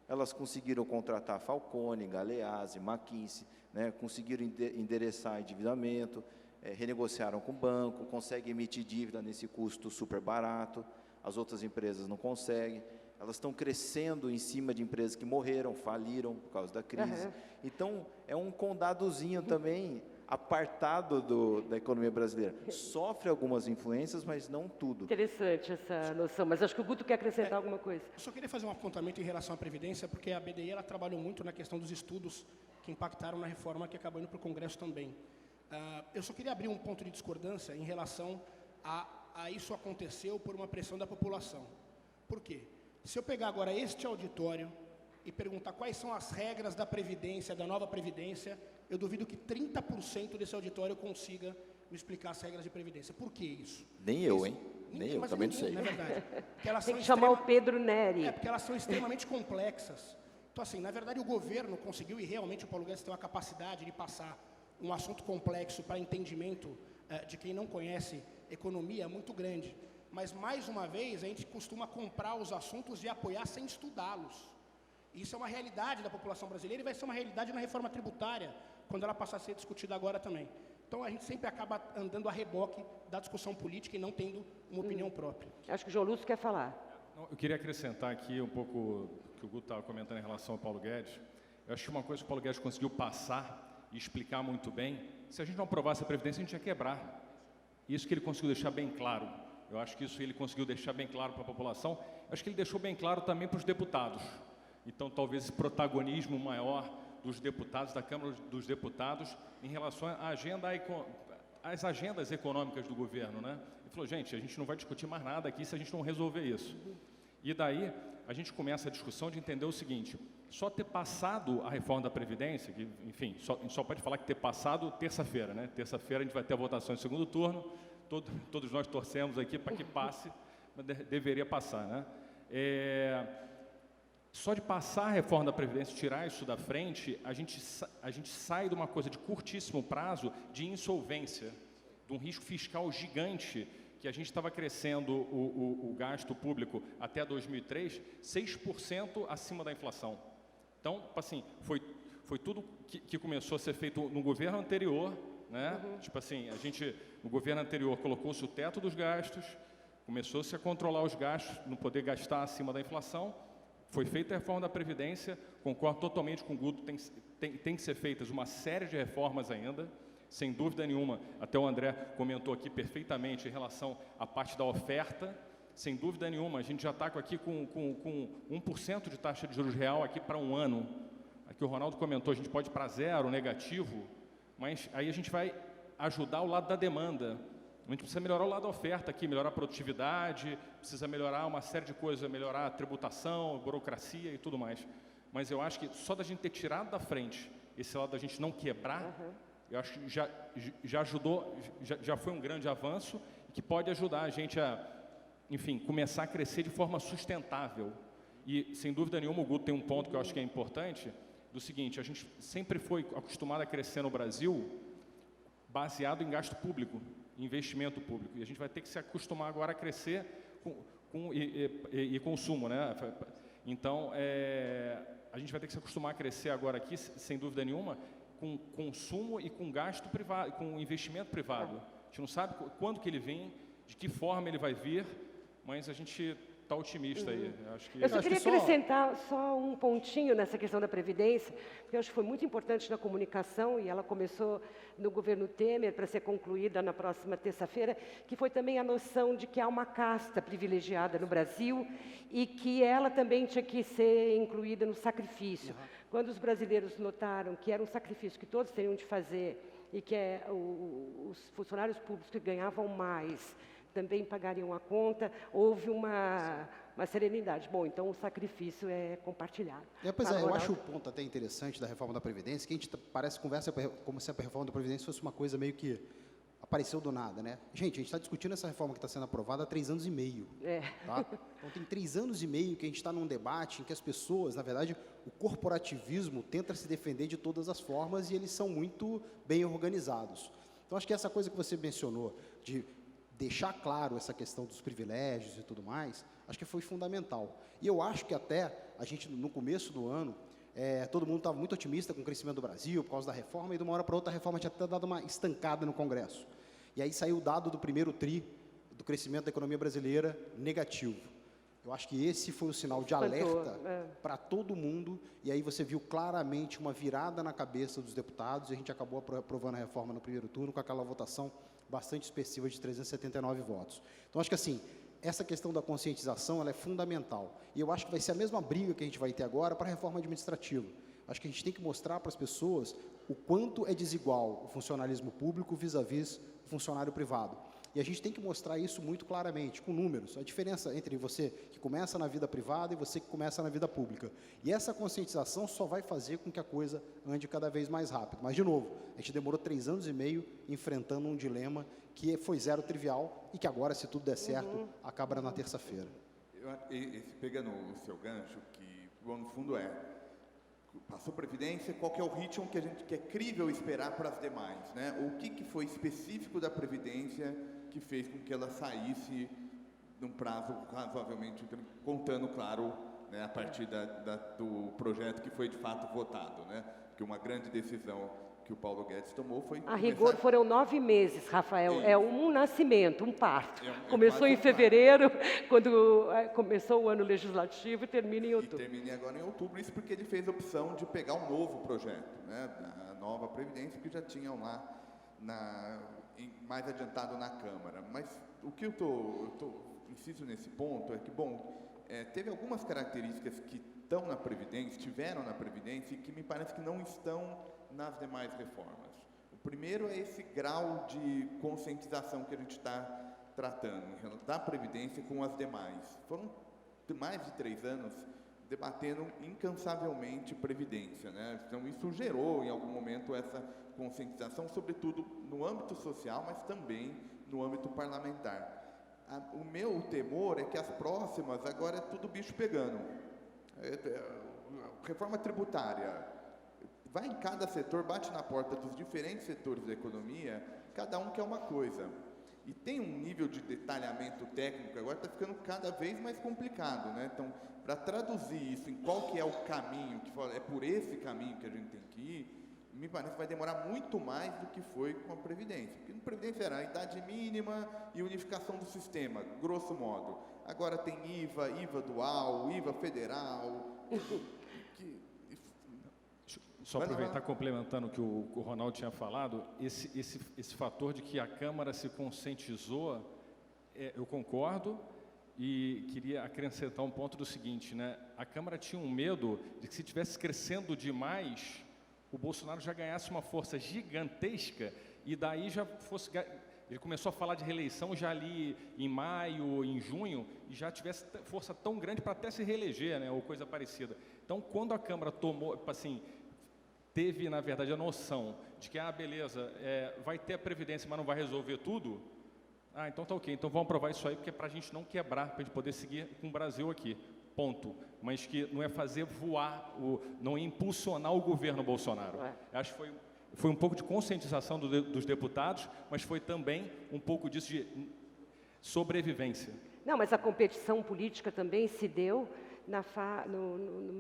Elas conseguiram contratar Falcone, Galeazzi, McKinsey, né, conseguiram endereçar endividamento, renegociaram com o banco, conseguem emitir dívida nesse custo super barato, as outras empresas não conseguem, elas estão crescendo em cima de empresas que morreram, faliram por causa da crise. Uhum. Então, é um condadozinho também apartado da economia brasileira. Sofre algumas influências, mas não tudo. Interessante essa noção, mas acho que o Guto quer acrescentar alguma coisa. Eu só queria fazer um apontamento em relação à Previdência, porque a BDI ela trabalhou muito na questão dos estudos que impactaram na reforma que acabou indo para o Congresso também. Eu só queria abrir um ponto de discordância em relação a isso aconteceu por uma pressão da população. Por quê? Se eu pegar agora este auditório e perguntar quais são as regras da Previdência, da nova Previdência, eu duvido que 30% desse auditório consiga me explicar as regras de Previdência. Por que isso? Nem eu, hein? Nem eu, também não sei. Na verdade. Elas Tem são que chamar o Pedro Neri. porque elas são extremamente complexas. Então, assim, na verdade, o governo conseguiu, e realmente o Paulo Guedes tem uma capacidade de passar um assunto complexo para entendimento de quem não conhece economia muito grande. Mas, mais uma vez, a gente costuma comprar os assuntos e apoiar sem estudá-los. Isso é uma realidade da população brasileira e vai ser uma realidade na reforma tributária, quando ela passar a ser discutida agora também. Então, a gente sempre acaba andando a reboque da discussão política e não tendo uma opinião própria. Acho que o João Lúcio quer falar. Eu queria acrescentar aqui um pouco que o Guto estava comentando em relação ao Paulo Guedes. Eu acho que uma coisa que o Paulo Guedes conseguiu passar e explicar muito bem, se a gente não aprovasse a Previdência, a gente ia quebrar. Isso que ele conseguiu deixar bem claro. Eu acho que isso ele conseguiu deixar bem claro para a população. Eu acho que ele deixou bem claro também para os deputados. Então, talvez esse protagonismo maior dos deputados, da Câmara dos Deputados, em relação às agendas econômicas do governo, né? Ele falou, gente, a gente não vai discutir mais nada aqui se a gente não resolver isso. E daí, a gente começa a discussão de entender o seguinte, só ter passado a reforma da Previdência, que, enfim, a gente só pode falar que ter passado terça-feira, né? Terça-feira a gente vai ter a votação em segundo turno, todos nós torcemos aqui para que passe, mas deveria passar, né? Só de passar a reforma da Previdência, tirar isso da frente, a gente sai de uma coisa de curtíssimo prazo de insolvência, de um risco fiscal gigante, que a gente estava crescendo o gasto público até 2003, 6% acima da inflação. Então, assim, foi tudo que começou a ser feito no governo anterior, né? Tipo assim, no governo anterior colocou-se o teto dos gastos, começou-se a controlar os gastos, não poder gastar acima da inflação. Foi feita a reforma da Previdência, concordo totalmente com o Guto, tem que ser feitas uma série de reformas ainda, sem dúvida nenhuma, até o André comentou aqui perfeitamente em relação à parte da oferta, sem dúvida nenhuma, a gente já está aqui com 1% de taxa de juros real aqui para um ano. Aqui o Ronaldo comentou, a gente pode ir para zero, negativo, mas aí a gente vai ajudar o lado da demanda. A gente precisa melhorar o lado da oferta aqui, melhorar a produtividade, precisa melhorar uma série de coisas, melhorar a tributação, a burocracia e tudo mais. Mas eu acho que só da gente ter tirado da frente esse lado da gente não quebrar, eu acho que já ajudou, já foi um grande avanço e que pode ajudar a gente a, enfim, começar a crescer de forma sustentável. E, sem dúvida nenhuma, o Guto tem um ponto que eu acho que é importante, do seguinte, a gente sempre foi acostumado a crescer no Brasil baseado em gasto público, investimento público. E a gente vai ter que se acostumar agora a crescer e consumo, né? Então, a gente vai ter que se acostumar a crescer agora aqui, sem dúvida nenhuma, com consumo e com gasto privado, com investimento privado. A gente não sabe quando que ele vem, de que forma ele vai vir, mas a gente está otimista aí. Eu só queria acrescentar só um pontinho nessa questão da Previdência, porque eu acho que foi muito importante na comunicação, e ela começou no governo Temer para ser concluída na próxima terça-feira, que foi também a noção de que há uma casta privilegiada no Brasil e que ela também tinha que ser incluída no sacrifício. Quando os brasileiros notaram que era um sacrifício que todos teriam de fazer e que os funcionários públicos que ganhavam mais também pagariam a conta, houve uma serenidade. Bom, então o sacrifício é compartilhado. Pois eu acho o ponto até interessante da reforma da Previdência, que a gente conversa como se a reforma da Previdência fosse uma coisa meio que apareceu do nada, né? Gente, a gente está discutindo essa reforma que está sendo aprovada há 3 anos e meio. Tá? Então tem 3 anos e meio que a gente está num debate em que as pessoas, na verdade, o corporativismo tenta se defender de todas as formas e eles são muito bem organizados. Então acho que essa coisa que você mencionou, de deixar claro essa questão dos privilégios e tudo mais, acho que foi fundamental. E eu acho que até a gente, no começo do ano, todo mundo estava muito otimista com o crescimento do Brasil por causa da reforma, e de uma hora para outra a reforma tinha até dado uma estancada no Congresso. E aí saiu o dado do primeiro TRI, do crescimento da economia brasileira, negativo. Eu acho que esse foi o sinal de alerta para todo mundo, e aí você viu claramente uma virada na cabeça dos deputados, e a gente acabou aprovando a reforma no primeiro turno com aquela votação bastante expressiva de 379 votos. Então, acho que assim, essa questão da conscientização ela é fundamental, e eu acho que vai ser a mesma briga que a gente vai ter agora para a reforma administrativa. Acho que a gente tem que mostrar para as pessoas o quanto é desigual o funcionalismo público vis-à-vis o funcionário privado. E a gente tem que mostrar isso muito claramente, com números, a diferença entre você que começa na vida privada e você que começa na vida pública. E essa conscientização só vai fazer com que a coisa ande cada vez mais rápido. Mas, de novo, a gente demorou 3 anos e meio enfrentando um dilema que foi zero trivial e que agora, se tudo der certo, acaba na terça-feira. Pegando o seu gancho, que, bom, no fundo passou Previdência, qual que é o ritmo que é crível esperar para as demais, né? O que foi específico da Previdência que fez com que ela saísse num prazo razoavelmente, contando, claro, né, a partir do projeto que foi de fato votado, né? Porque uma grande decisão que o Paulo Guedes tomou foi... A rigor foram 9 meses, Rafael, é um nascimento, um parto. Começou em quase fevereiro, quando começou o ano legislativo, e termina em outubro. E termina agora em outubro, isso porque ele fez a opção de pegar um novo projeto, né, a nova Previdência, que já tinham lá mais adiantado na Câmara. Mas o que eu insisto nesse ponto é que, bom, teve algumas características que estão na Previdência, estiveram na Previdência, e que me parece que não estão nas demais reformas. O primeiro é esse grau de conscientização que a gente está tratando, da Previdência com as demais. Foram mais de 3 anos debatendo incansavelmente Previdência, né? Então, isso gerou, em algum momento, essa conscientização, sobretudo no âmbito social, mas também no âmbito parlamentar. O meu temor é que as próximas, agora é tudo bicho pegando. Reforma tributária, vai em cada setor, bate na porta dos diferentes setores da economia, cada um quer uma coisa. E tem um nível de detalhamento técnico, agora está ficando cada vez mais complicado, né? Então, para traduzir isso em qual que é o caminho, é por esse caminho que a gente tem que ir, me parece que vai demorar muito mais do que foi com a Previdência. Porque no Previdência era a idade mínima e unificação do sistema, grosso modo. Agora tem IVA dual, IVA federal... Só aproveitar, complementando o que o Ronaldo tinha falado, esse fator de que a Câmara se conscientizou, eu concordo, e queria acrescentar um ponto do seguinte, né? A Câmara tinha um medo de que, se estivesse crescendo demais, o Bolsonaro já ganhasse uma força gigantesca e daí já fosse... Ele começou a falar de reeleição já ali em maio, em junho, e já tivesse força tão grande para até se reeleger, né? Ou coisa parecida. Então, quando a Câmara tomou, assim... teve, na verdade, a noção de que, beleza, vai ter a Previdência, mas não vai resolver tudo, então tá ok, então vamos aprovar isso aí, porque é para a gente não quebrar, para a gente poder seguir com o Brasil aqui, ponto. Mas que não é fazer voar, não é impulsionar o governo Bolsonaro. Acho que foi um pouco de conscientização dos deputados, mas foi também um pouco disso de sobrevivência. Não, mas a competição política também se deu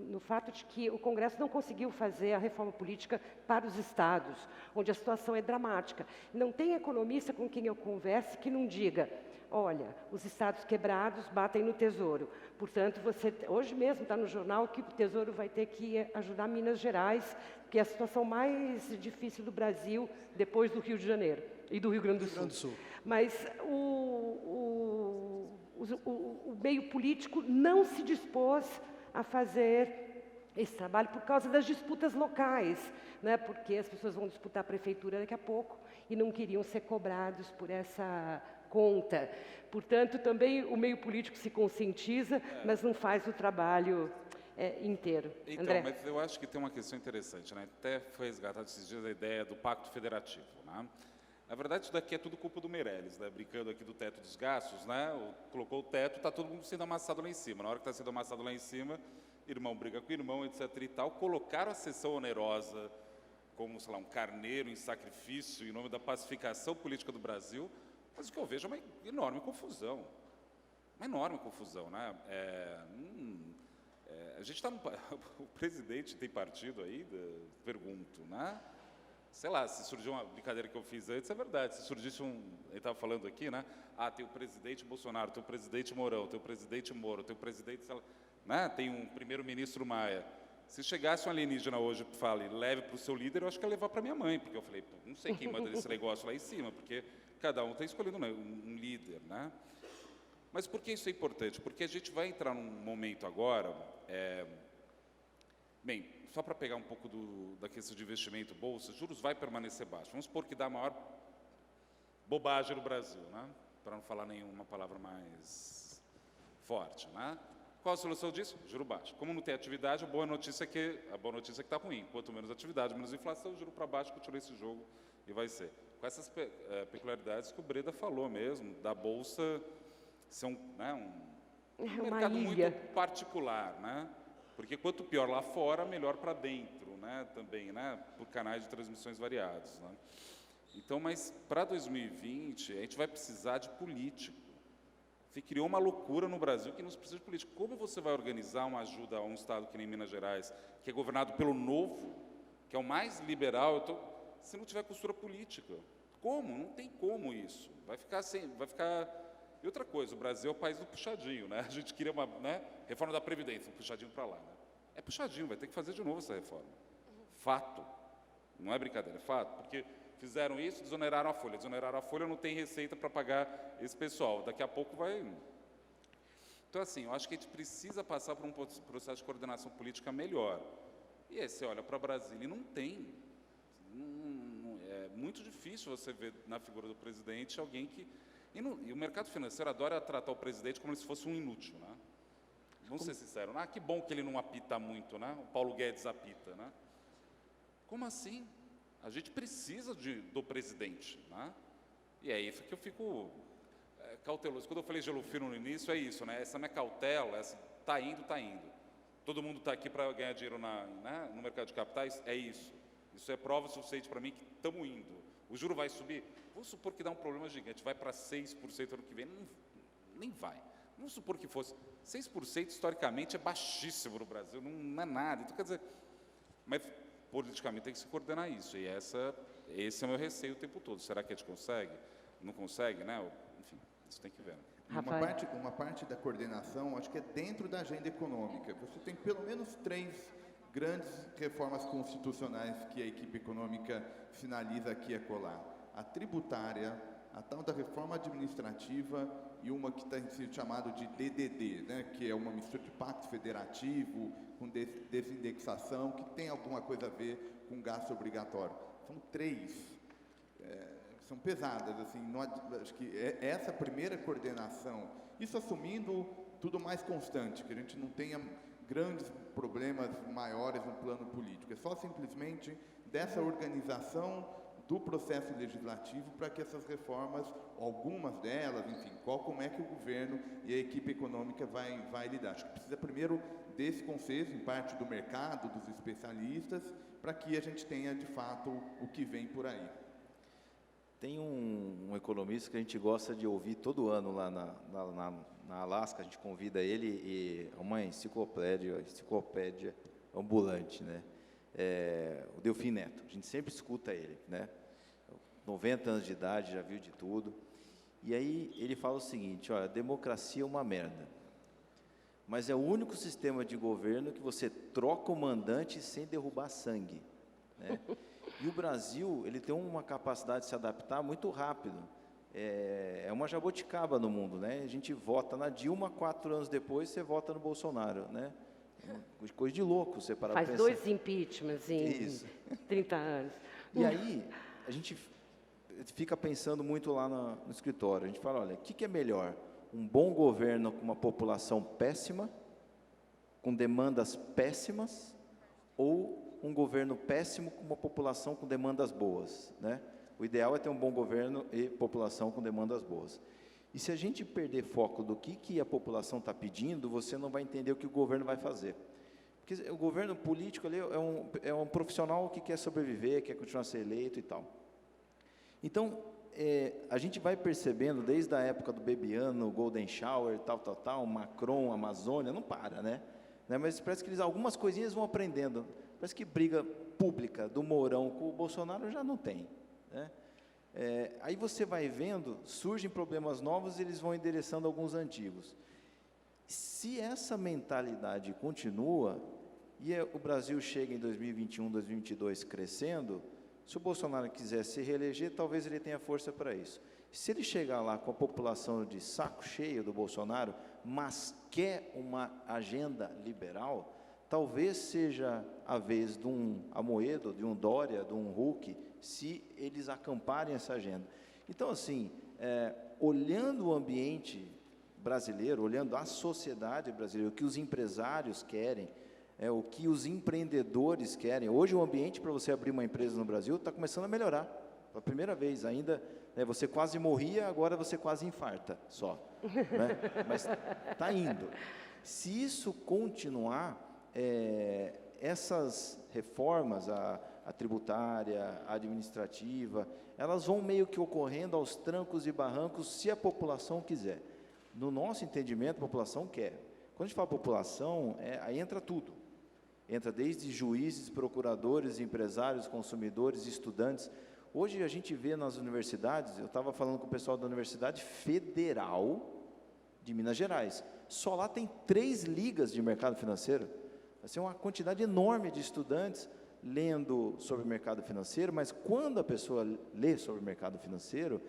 no fato de que o Congresso não conseguiu fazer a reforma política para os estados, onde a situação é dramática. Não tem economista com quem eu converse que não diga, olha, os estados quebrados batem no Tesouro. Portanto, hoje mesmo está no jornal que o Tesouro vai ter que ajudar Minas Gerais, que é a situação mais difícil do Brasil, depois do Rio de Janeiro e do Rio Grande do Sul. Mas o meio político não se dispôs a fazer esse trabalho por causa das disputas locais, né? Porque as pessoas vão disputar a prefeitura daqui a pouco e não queriam ser cobrados por essa conta. Portanto, também o meio político se conscientiza, mas não faz o trabalho inteiro. Então, André? mas eu acho que tem uma questão interessante, né? Até foi resgatada esses dias a ideia do pacto federativo, né? Na verdade, isso daqui é tudo culpa do Meirelles, né? Brincando aqui do teto dos gastos, né? Colocou o teto, está todo mundo sendo amassado lá em cima. Na hora que está sendo amassado lá em cima, irmão briga com irmão, etc. e tal. Colocaram a sessão onerosa como, sei lá, um carneiro em sacrifício em nome da pacificação política do Brasil. Mas o que eu vejo é uma enorme confusão. Uma enorme confusão, né? A gente está o presidente tem partido aí? Pergunto, né? sei lá, se surgiu uma brincadeira que eu fiz antes, é verdade, se surgisse ele estava falando aqui, né? Ah, tem o presidente Bolsonaro, tem o presidente Mourão, tem o presidente Moro, tem o presidente, sei lá, né? Tem um primeiro-ministro Maia. Se chegasse um alienígena hoje e fale, leve para o seu líder, eu acho que ia levar para minha mãe, porque eu falei, pô, não sei quem manda esse negócio lá em cima, porque cada um está escolhendo um líder, né? Mas por que isso é importante? Porque a gente vai entrar num momento agora, bem, só para pegar um pouco da questão de investimento, bolsa, juros vai permanecer baixo. Vamos supor que dá a maior bobagem no Brasil, né? Para não falar nenhuma palavra mais forte, né? Qual a solução disso? Juro baixo. Como não tem atividade, a boa notícia é que está ruim. Quanto menos atividade, menos inflação, juro para baixo, continua esse jogo e vai ser. Com essas peculiaridades que o Breda falou mesmo, da bolsa ser um mercado muito particular, né? Porque quanto pior lá fora, melhor para dentro, né? Também, né? Por canais de transmissões variados, né? Então, mas para 2020, a gente vai precisar de político. Você criou uma loucura no Brasil que não precisa de político. Como você vai organizar uma ajuda a um estado que nem Minas Gerais, que é governado pelo Novo, que é o mais liberal, se não tiver costura política? Como? Não tem como isso. Vai ficar sem, vai ficar... E outra coisa, o Brasil é o país do puxadinho, né? A gente queria uma reforma da Previdência, um puxadinho para lá, né? É puxadinho, vai ter que fazer de novo essa reforma. Fato. Não é brincadeira, é fato. Porque fizeram isso, desoneraram a folha. Desoneraram a folha, não tem receita para pagar esse pessoal. Daqui a pouco vai... Então, assim, eu acho que a gente precisa passar por um processo de coordenação política melhor. E aí você olha para Brasília e não tem. É muito difícil você ver na figura do presidente alguém que... E o mercado financeiro adora tratar o presidente como se fosse um inútil, né? Vamos ser sinceros. Ah, que bom que ele não apita muito, né? O Paulo Guedes apita, né? Como assim? A gente precisa do presidente, né? E é isso que eu fico cauteloso. Quando eu falei gelo fino no início, é isso, né? Essa minha cautela, está indo. Todo mundo está aqui para ganhar dinheiro no mercado de capitais, é isso. Isso é prova suficiente para mim que estamos indo. O juro vai subir? Vamos supor que dá um problema gigante, vai para 6% ano que vem, nem vai. Vamos supor que fosse. 6% historicamente é baixíssimo no Brasil, não é nada. Então, quer dizer, mas politicamente tem que se coordenar isso, e esse é o meu receio o tempo todo. Será que a gente consegue? Não consegue, né? Enfim, isso tem que ver. Uma parte da coordenação, acho que é dentro da agenda econômica. Você tem pelo menos 3 grandes reformas constitucionais que a equipe econômica finaliza aqui e acolá. A tributária, a tal da reforma administrativa e uma que está sendo chamada de DDD, né, que é uma mistura de pacto federativo com desindexação, que tem alguma coisa a ver com gasto obrigatório. São 3, são pesadas, assim, acho que essa primeira coordenação, isso assumindo tudo mais constante, que a gente não tenha grandes problemas maiores no plano político, é só simplesmente dessa organização do processo legislativo para que essas reformas, algumas delas, enfim, como é que o governo e a equipe econômica vai lidar. Acho que precisa primeiro desse consenso, em parte do mercado, dos especialistas, para que a gente tenha, de fato, o que vem por aí. Tem um economista que a gente gosta de ouvir todo ano lá na Alasca, a gente convida ele, e é uma enciclopédia ambulante, né? O Delfim Neto, a gente sempre escuta ele, né? 90 anos de idade, já viu de tudo. E aí ele fala o seguinte: olha, a democracia é uma merda, mas é o único sistema de governo que você troca o mandante sem derrubar sangue, né? E o Brasil, ele tem uma capacidade de se adaptar muito rápido. É uma jabuticaba no mundo, né? A gente vota na Dilma, 4 anos depois você vota no Bolsonaro, né? Coisa de louco você parar para pensar. Faz 2 impeachments em 30 anos. E aí, a gente fica pensando muito lá no escritório. A gente fala, olha, o que é melhor? Um bom governo com uma população péssima, com demandas péssimas, ou um governo péssimo com uma população com demandas boas, né? O ideal é ter um bom governo e população com demandas boas. E se a gente perder foco do que a população está pedindo, você não vai entender o que o governo vai fazer. Porque o governo político ali é um profissional que quer sobreviver, quer continuar a ser eleito e tal. Então, a gente vai percebendo, desde a época do Bebiano, Golden Shower, tal, Macron, Amazônia, não para, né? Mas parece que algumas coisinhas vão aprendendo. Parece que briga pública do Mourão com o Bolsonaro já não tem, né? Aí você vai vendo, surgem problemas novos e eles vão endereçando alguns antigos. Se essa mentalidade continua, e o Brasil chega em 2021, 2022 crescendo, se o Bolsonaro quiser se reeleger, talvez ele tenha força para isso. Se ele chegar lá com a população de saco cheio do Bolsonaro, mas quer uma agenda liberal, talvez seja a vez de um Amoedo, de um Dória, de um Huck, se eles acamparem essa agenda. Então, assim, olhando o ambiente brasileiro, olhando a sociedade brasileira, o que os empresários querem, o que os empreendedores querem. Hoje o ambiente para você abrir uma empresa no Brasil está começando a melhorar, pela primeira vez. Ainda você quase morria, agora você quase infarta só, né? Mas está indo. Se isso continuar, essas reformas, a tributária, a administrativa, elas vão meio que ocorrendo aos trancos e barrancos, se a população quiser. No nosso entendimento, a população quer. Quando a gente fala população, aí entra tudo. Entra desde juízes, procuradores, empresários, consumidores, estudantes. Hoje a gente vê nas universidades, eu estava falando com o pessoal da Universidade Federal de Minas Gerais, só lá tem 3 ligas de mercado financeiro. Vai ser uma quantidade enorme de estudantes lendo sobre o mercado financeiro, mas quando a pessoa lê sobre o mercado financeiro,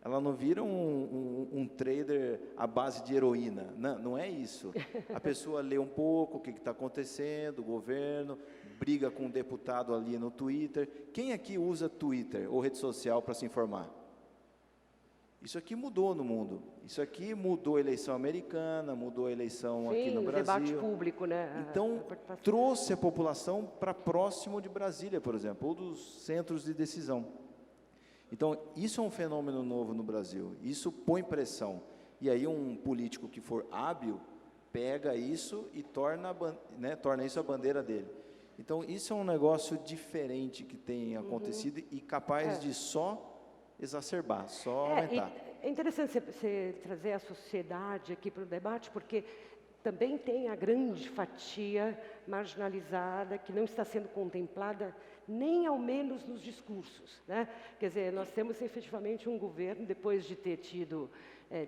ela não vira um trader à base de heroína, não é isso. A pessoa lê um pouco o que está acontecendo, o governo, briga com um deputado ali no Twitter. Quem aqui usa Twitter ou rede social para se informar? Isso aqui mudou no mundo. Isso aqui mudou a eleição americana, mudou a eleição aqui no Brasil. Debate público, né? Então, trouxe a população para próximo de Brasília, por exemplo, ou dos centros de decisão. Então, isso é um fenômeno novo no Brasil. Isso põe pressão. E aí um político que for hábil, pega isso e torna isso a bandeira dele. Então, isso é um negócio diferente que tem acontecido e capaz de só exacerbar, só aumentar. É interessante você trazer a sociedade aqui para o debate, porque também tem a grande fatia marginalizada que não está sendo contemplada nem ao menos nos discursos, né? Quer dizer, nós temos efetivamente um governo, depois de ter tido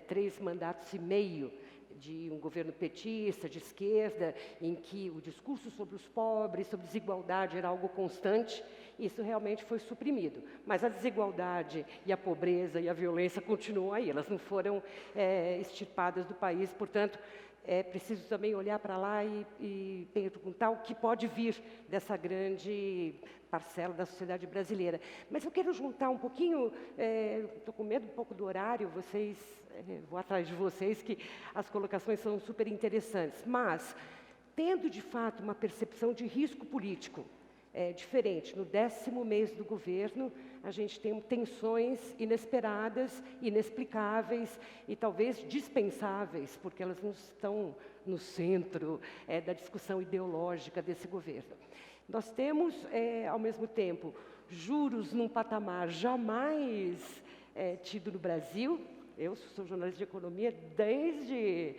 3 mandatos e meio de um governo petista, de esquerda, em que o discurso sobre os pobres, sobre desigualdade era algo constante, isso realmente foi suprimido. Mas a desigualdade e a pobreza e a violência continuam aí, elas não foram extirpadas do país, portanto, é preciso também olhar para lá e perguntar o que pode vir dessa grande parcela da sociedade brasileira. Mas eu quero juntar um pouquinho, estou com medo um pouco do horário, vou atrás de vocês, que as colocações são super interessantes, mas tendo de fato uma percepção de risco político diferente, no 10º mês do governo, a gente tem tensões inesperadas, inexplicáveis e talvez dispensáveis, porque elas não estão no centro da discussão ideológica desse governo. Nós temos, ao mesmo tempo, juros num patamar jamais tido no Brasil. Eu sou jornalista de economia desde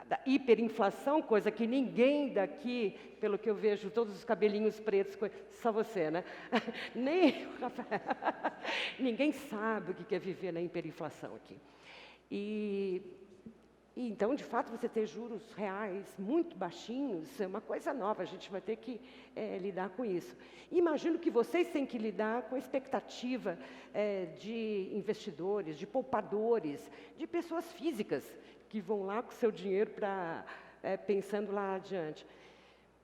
da hiperinflação, coisa que ninguém daqui, pelo que eu vejo, todos os cabelinhos pretos, só você, né? Nem ninguém sabe o que é viver na hiperinflação aqui. E então, de fato, você ter juros reais muito baixinhos é uma coisa nova, a gente vai ter que lidar com isso. Imagino que vocês têm que lidar com a expectativa de investidores, de poupadores, de pessoas físicas que vão lá com seu dinheiro pensando lá adiante.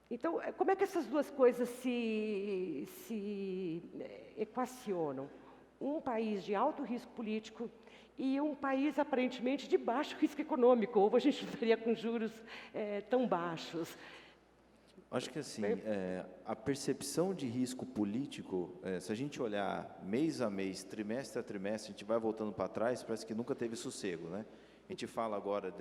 Então, como é que essas duas coisas se equacionam? Um país de alto risco político e um país aparentemente de baixo risco econômico, ou a gente não estaria com juros tão baixos. Acho que assim, a percepção de risco político, se a gente olhar mês a mês, trimestre a trimestre, a gente vai voltando para trás, parece que nunca teve sossego, né? A gente fala agora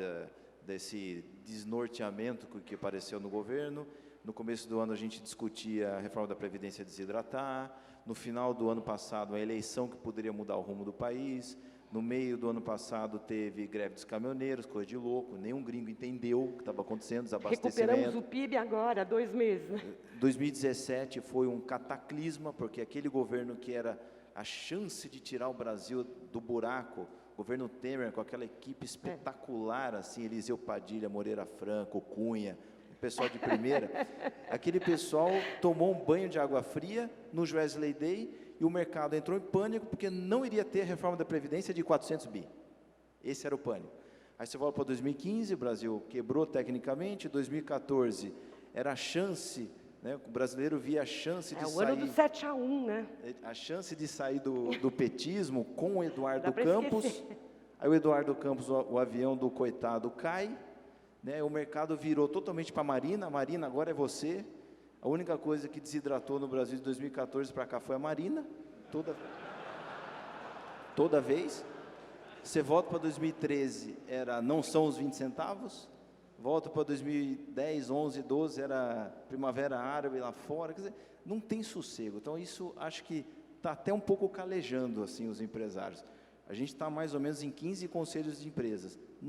desse desnorteamento que apareceu no governo. No começo do ano a gente discutia a reforma da Previdência desidratar. No final do ano passado, a eleição que poderia mudar o rumo do país. No meio do ano passado teve greve dos caminhoneiros, coisa de louco, nenhum gringo entendeu o que estava acontecendo, desabastecimento. Recuperamos o PIB agora, há 2 meses. Né? 2017 foi um cataclisma, porque aquele governo que era a chance de tirar o Brasil do buraco, o governo Temer, com aquela equipe espetacular, assim, Eliseu Padilha, Moreira Franco, Cunha, o pessoal de primeira, aquele pessoal tomou um banho de água fria no Wesley Day, e o mercado entrou em pânico porque não iria ter a reforma da Previdência de 400 bi. Esse era o pânico. Aí você volta para 2015, o Brasil quebrou tecnicamente, 2014 era a chance, né, o brasileiro via a chance de sair... É o ano do 7-1, né? A chance de sair do petismo com o Eduardo Campos. Aí o Eduardo Campos, o avião do coitado cai, né, o mercado virou totalmente para a Marina agora é você. A única coisa que desidratou no Brasil de 2014 para cá foi a Marina, toda vez. Você volta para 2013, não são os 20 centavos. Volta para 2010, 11, 12, era Primavera Árabe lá fora. Quer dizer, não tem sossego. Então, isso acho que está até um pouco calejando assim, os empresários. A gente está mais ou menos em 15 conselhos de empresas. Em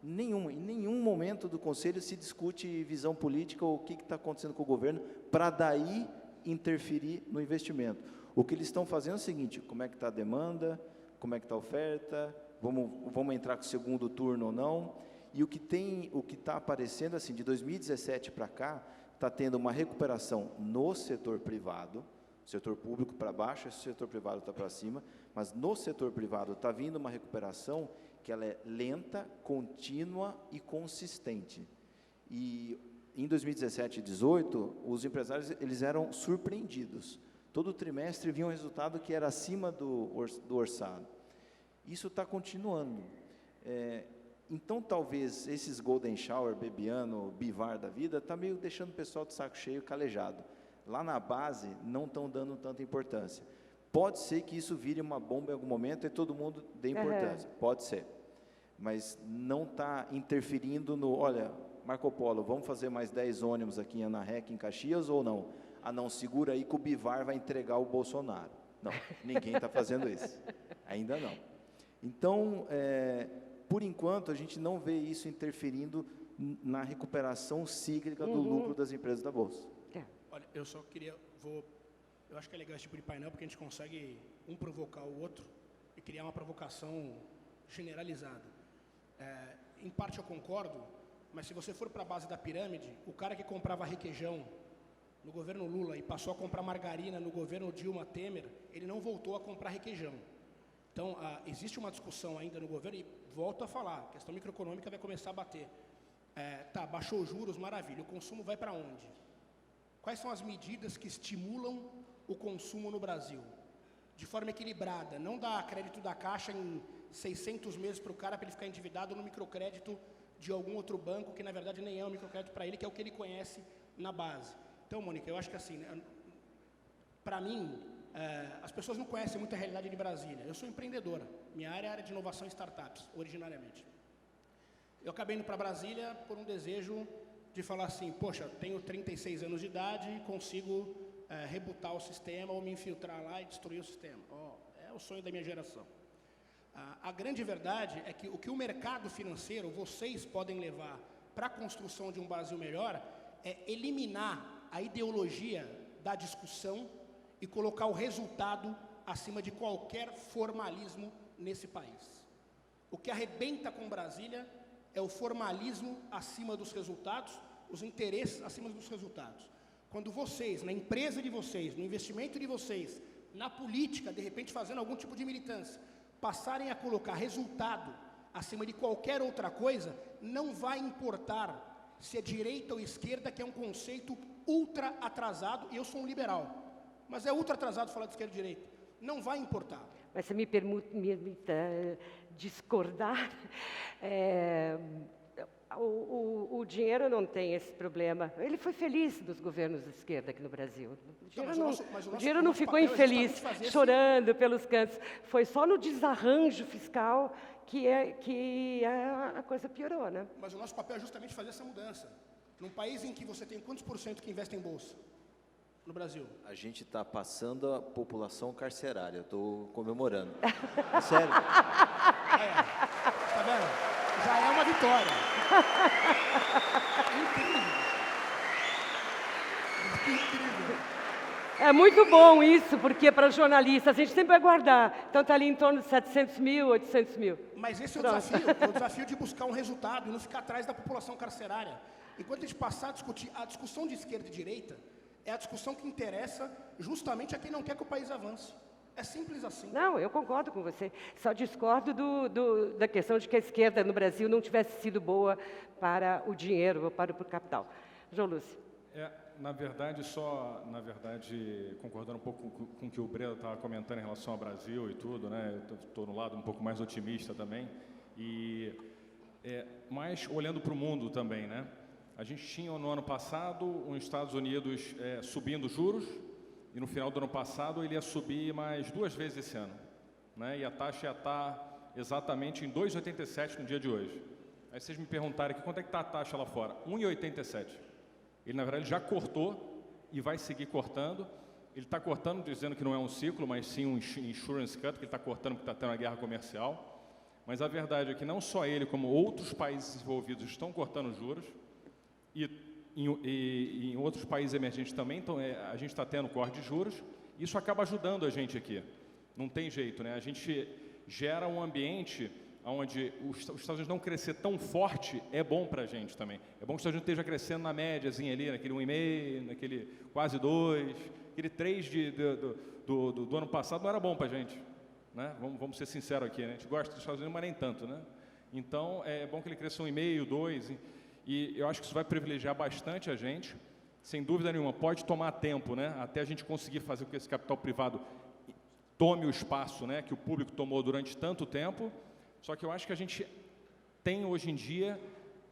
nenhum momento do conselho se discute visão política ou o que está acontecendo com o governo para daí interferir no investimento. O que eles estão fazendo é o seguinte: como é que está a demanda, como é que está a oferta, vamos entrar com o segundo turno ou não. E o que está aparecendo assim, de 2017 para cá, está tendo uma recuperação no setor privado, setor público para baixo, esse setor privado está para cima, mas no setor privado está vindo uma recuperação que ela é lenta, contínua e consistente. E em 2017 e 2018, os empresários eles eram surpreendidos. Todo trimestre vinha um resultado que era acima do orçado. Isso está continuando. Então, talvez esses Golden Shower, Bebiano, Bivar da vida, está meio deixando o pessoal de saco cheio, calejado. Lá na base, não estão dando tanta importância. Pode ser que isso vire uma bomba em algum momento e todo mundo dê importância. Pode ser. Mas não está interferindo no... Olha, Marco Polo, vamos fazer mais 10 ônibus aqui em Anarrec, em Caxias, ou não? Não, segura aí que o Bivar vai entregar o Bolsonaro. Não, ninguém está fazendo isso. Ainda não. Então, por enquanto, a gente não vê isso interferindo na recuperação cíclica do lucro das empresas da Bolsa. Olha, eu só queria... Eu acho que é legal esse tipo de painel, porque a gente consegue provocar o outro e criar uma provocação generalizada. Em parte eu concordo, mas se você for para a base da pirâmide, o cara que comprava requeijão no governo Lula e passou a comprar margarina no governo Dilma Temer, ele não voltou a comprar requeijão. Então, existe uma discussão ainda no governo, e volto a falar, a questão microeconômica vai começar a bater. Baixou os juros, maravilha, o consumo vai para onde? Quais são as medidas que estimulam o consumo no Brasil? De forma equilibrada, não dá crédito da Caixa em 600 meses para o cara, para ele ficar endividado no microcrédito de algum outro banco, que na verdade nem é um microcrédito para ele, que é o que ele conhece na base. Então, Mônica, eu acho que assim, né, para mim, as pessoas não conhecem muito a realidade de Brasília. Eu sou empreendedora, minha área é a área de inovação e startups, originariamente. Eu acabei indo para Brasília por um desejo de falar assim, poxa, tenho 36 anos de idade, consigo rebutar o sistema ou me infiltrar lá e destruir o sistema. É o sonho da minha geração. A grande verdade é que o que o mercado financeiro, vocês podem levar para a construção de um Brasil melhor, é eliminar a ideologia da discussão e colocar o resultado acima de qualquer formalismo nesse país. O que arrebenta com Brasília é o formalismo acima dos resultados, os interesses acima dos resultados. Quando vocês, na empresa de vocês, no investimento de vocês, na política, de repente fazendo algum tipo de militância, passarem a colocar resultado acima de qualquer outra coisa, não vai importar se é direita ou esquerda, que é um conceito ultra atrasado, e eu sou um liberal, mas é ultra atrasado falar de esquerda e direita, não vai importar. Mas se me permita discordar, o dinheiro não tem esse problema. Ele foi feliz nos governos de esquerda aqui no Brasil. O dinheiro não ficou infeliz, chorando pelos cantos. Foi só no desarranjo fiscal que a coisa piorou, né? Mas o nosso papel é justamente fazer essa mudança. Num país em que você tem quantos por cento que investe em bolsa? no Brasil? A gente está passando a população carcerária, estou comemorando. Sério. Tá vendo? Já é uma vitória. Incrível. É muito bom isso, porque para jornalistas a gente sempre vai guardar. Então está ali em torno de 700 mil, 800 mil. Mas esse é Pronto. o desafio de buscar um resultado e não ficar atrás da população carcerária. Enquanto a gente passar a discutir, a discussão de esquerda e direita é a discussão que interessa justamente a quem não quer que o país avance. É simples assim. Não, eu concordo com você. Só discordo da questão de que a esquerda no Brasil não tivesse sido boa para o dinheiro ou para o capital. João Lúcio. Na verdade, concordando um pouco com o que o Breda estava comentando em relação ao Brasil e tudo, né? Eu estou no lado um pouco mais otimista também. Mas olhando para o mundo também, né? A gente tinha no ano passado os Estados Unidos subindo juros, e no final do ano passado ele ia subir mais 2 vezes esse ano, né? E a taxa ia estar exatamente em 2,87 no dia de hoje. Aí vocês me perguntarem aqui, quanto é que está a taxa lá fora? 1,87. Ele, na verdade, já cortou e vai seguir cortando. Ele está cortando, dizendo que não é um ciclo, mas sim um insurance cut, que ele está cortando porque está tendo uma guerra comercial. Mas a verdade é que não só ele, como outros países desenvolvidos estão cortando juros, e em outros países emergentes também, então a gente está tendo corte de juros. Isso acaba ajudando a gente aqui. Não tem jeito, né? A gente gera um ambiente onde os Estados Unidos não crescer tão forte é bom para a gente também. É bom que os Estados Unidos esteja crescendo na médiazinha ali, naquele 1,5, naquele quase 2, aquele 3 do ano passado não era bom para a gente, né? Vamos ser sinceros aqui, né? A gente gosta dos Estados Unidos, mas nem tanto, né? Então, é bom que ele cresça 1,5, 2, e eu acho que isso vai privilegiar bastante a gente, sem dúvida nenhuma. Pode tomar tempo, né? Até a gente conseguir fazer com que esse capital privado tome o espaço, né, que o público tomou durante tanto tempo. Só que eu acho que a gente tem hoje em dia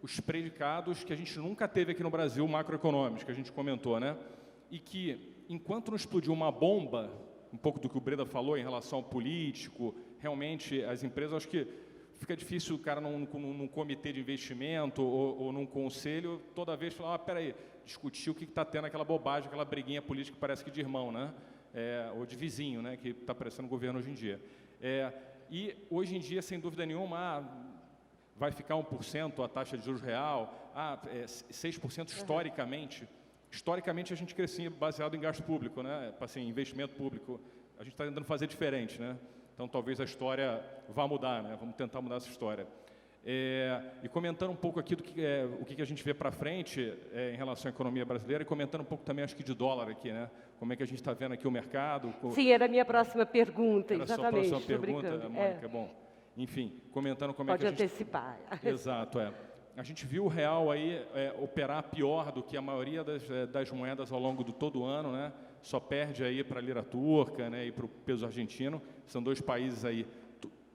os predicados que a gente nunca teve aqui no Brasil, macroeconômicos, que a gente comentou, né? E que, enquanto não explodiu uma bomba, um pouco do que o Breda falou em relação ao político, realmente as empresas, acho que fica difícil o cara num comitê de investimento ou num conselho, toda vez falar, peraí, discutir o que está tendo aquela bobagem, aquela briguinha política que parece que de irmão, né? Ou de vizinho, né? Que está aparecendo o governo hoje em dia. E hoje em dia, sem dúvida nenhuma, vai ficar 1% a taxa de juros real, 6% historicamente. Historicamente, a gente crescia baseado em gasto público, né? Assim, investimento público. A gente está tentando fazer diferente, né? Então, talvez a história vá mudar, né? Vamos tentar mudar essa história. E comentando um pouco aqui o que a gente vê para frente em relação à economia brasileira, e comentando um pouco também, acho que de dólar aqui, né? Como é que a gente está vendo aqui o mercado. Sim, era a minha próxima pergunta, era exatamente. Era a sua próxima pergunta, Mônica? Bom, enfim, comentando como é que a gente... Pode antecipar. Exato, A gente viu o real aí operar pior do que a maioria das moedas ao longo de todo o ano, né? Só perde aí para a lira turca, né? E para o peso argentino. São 2 países aí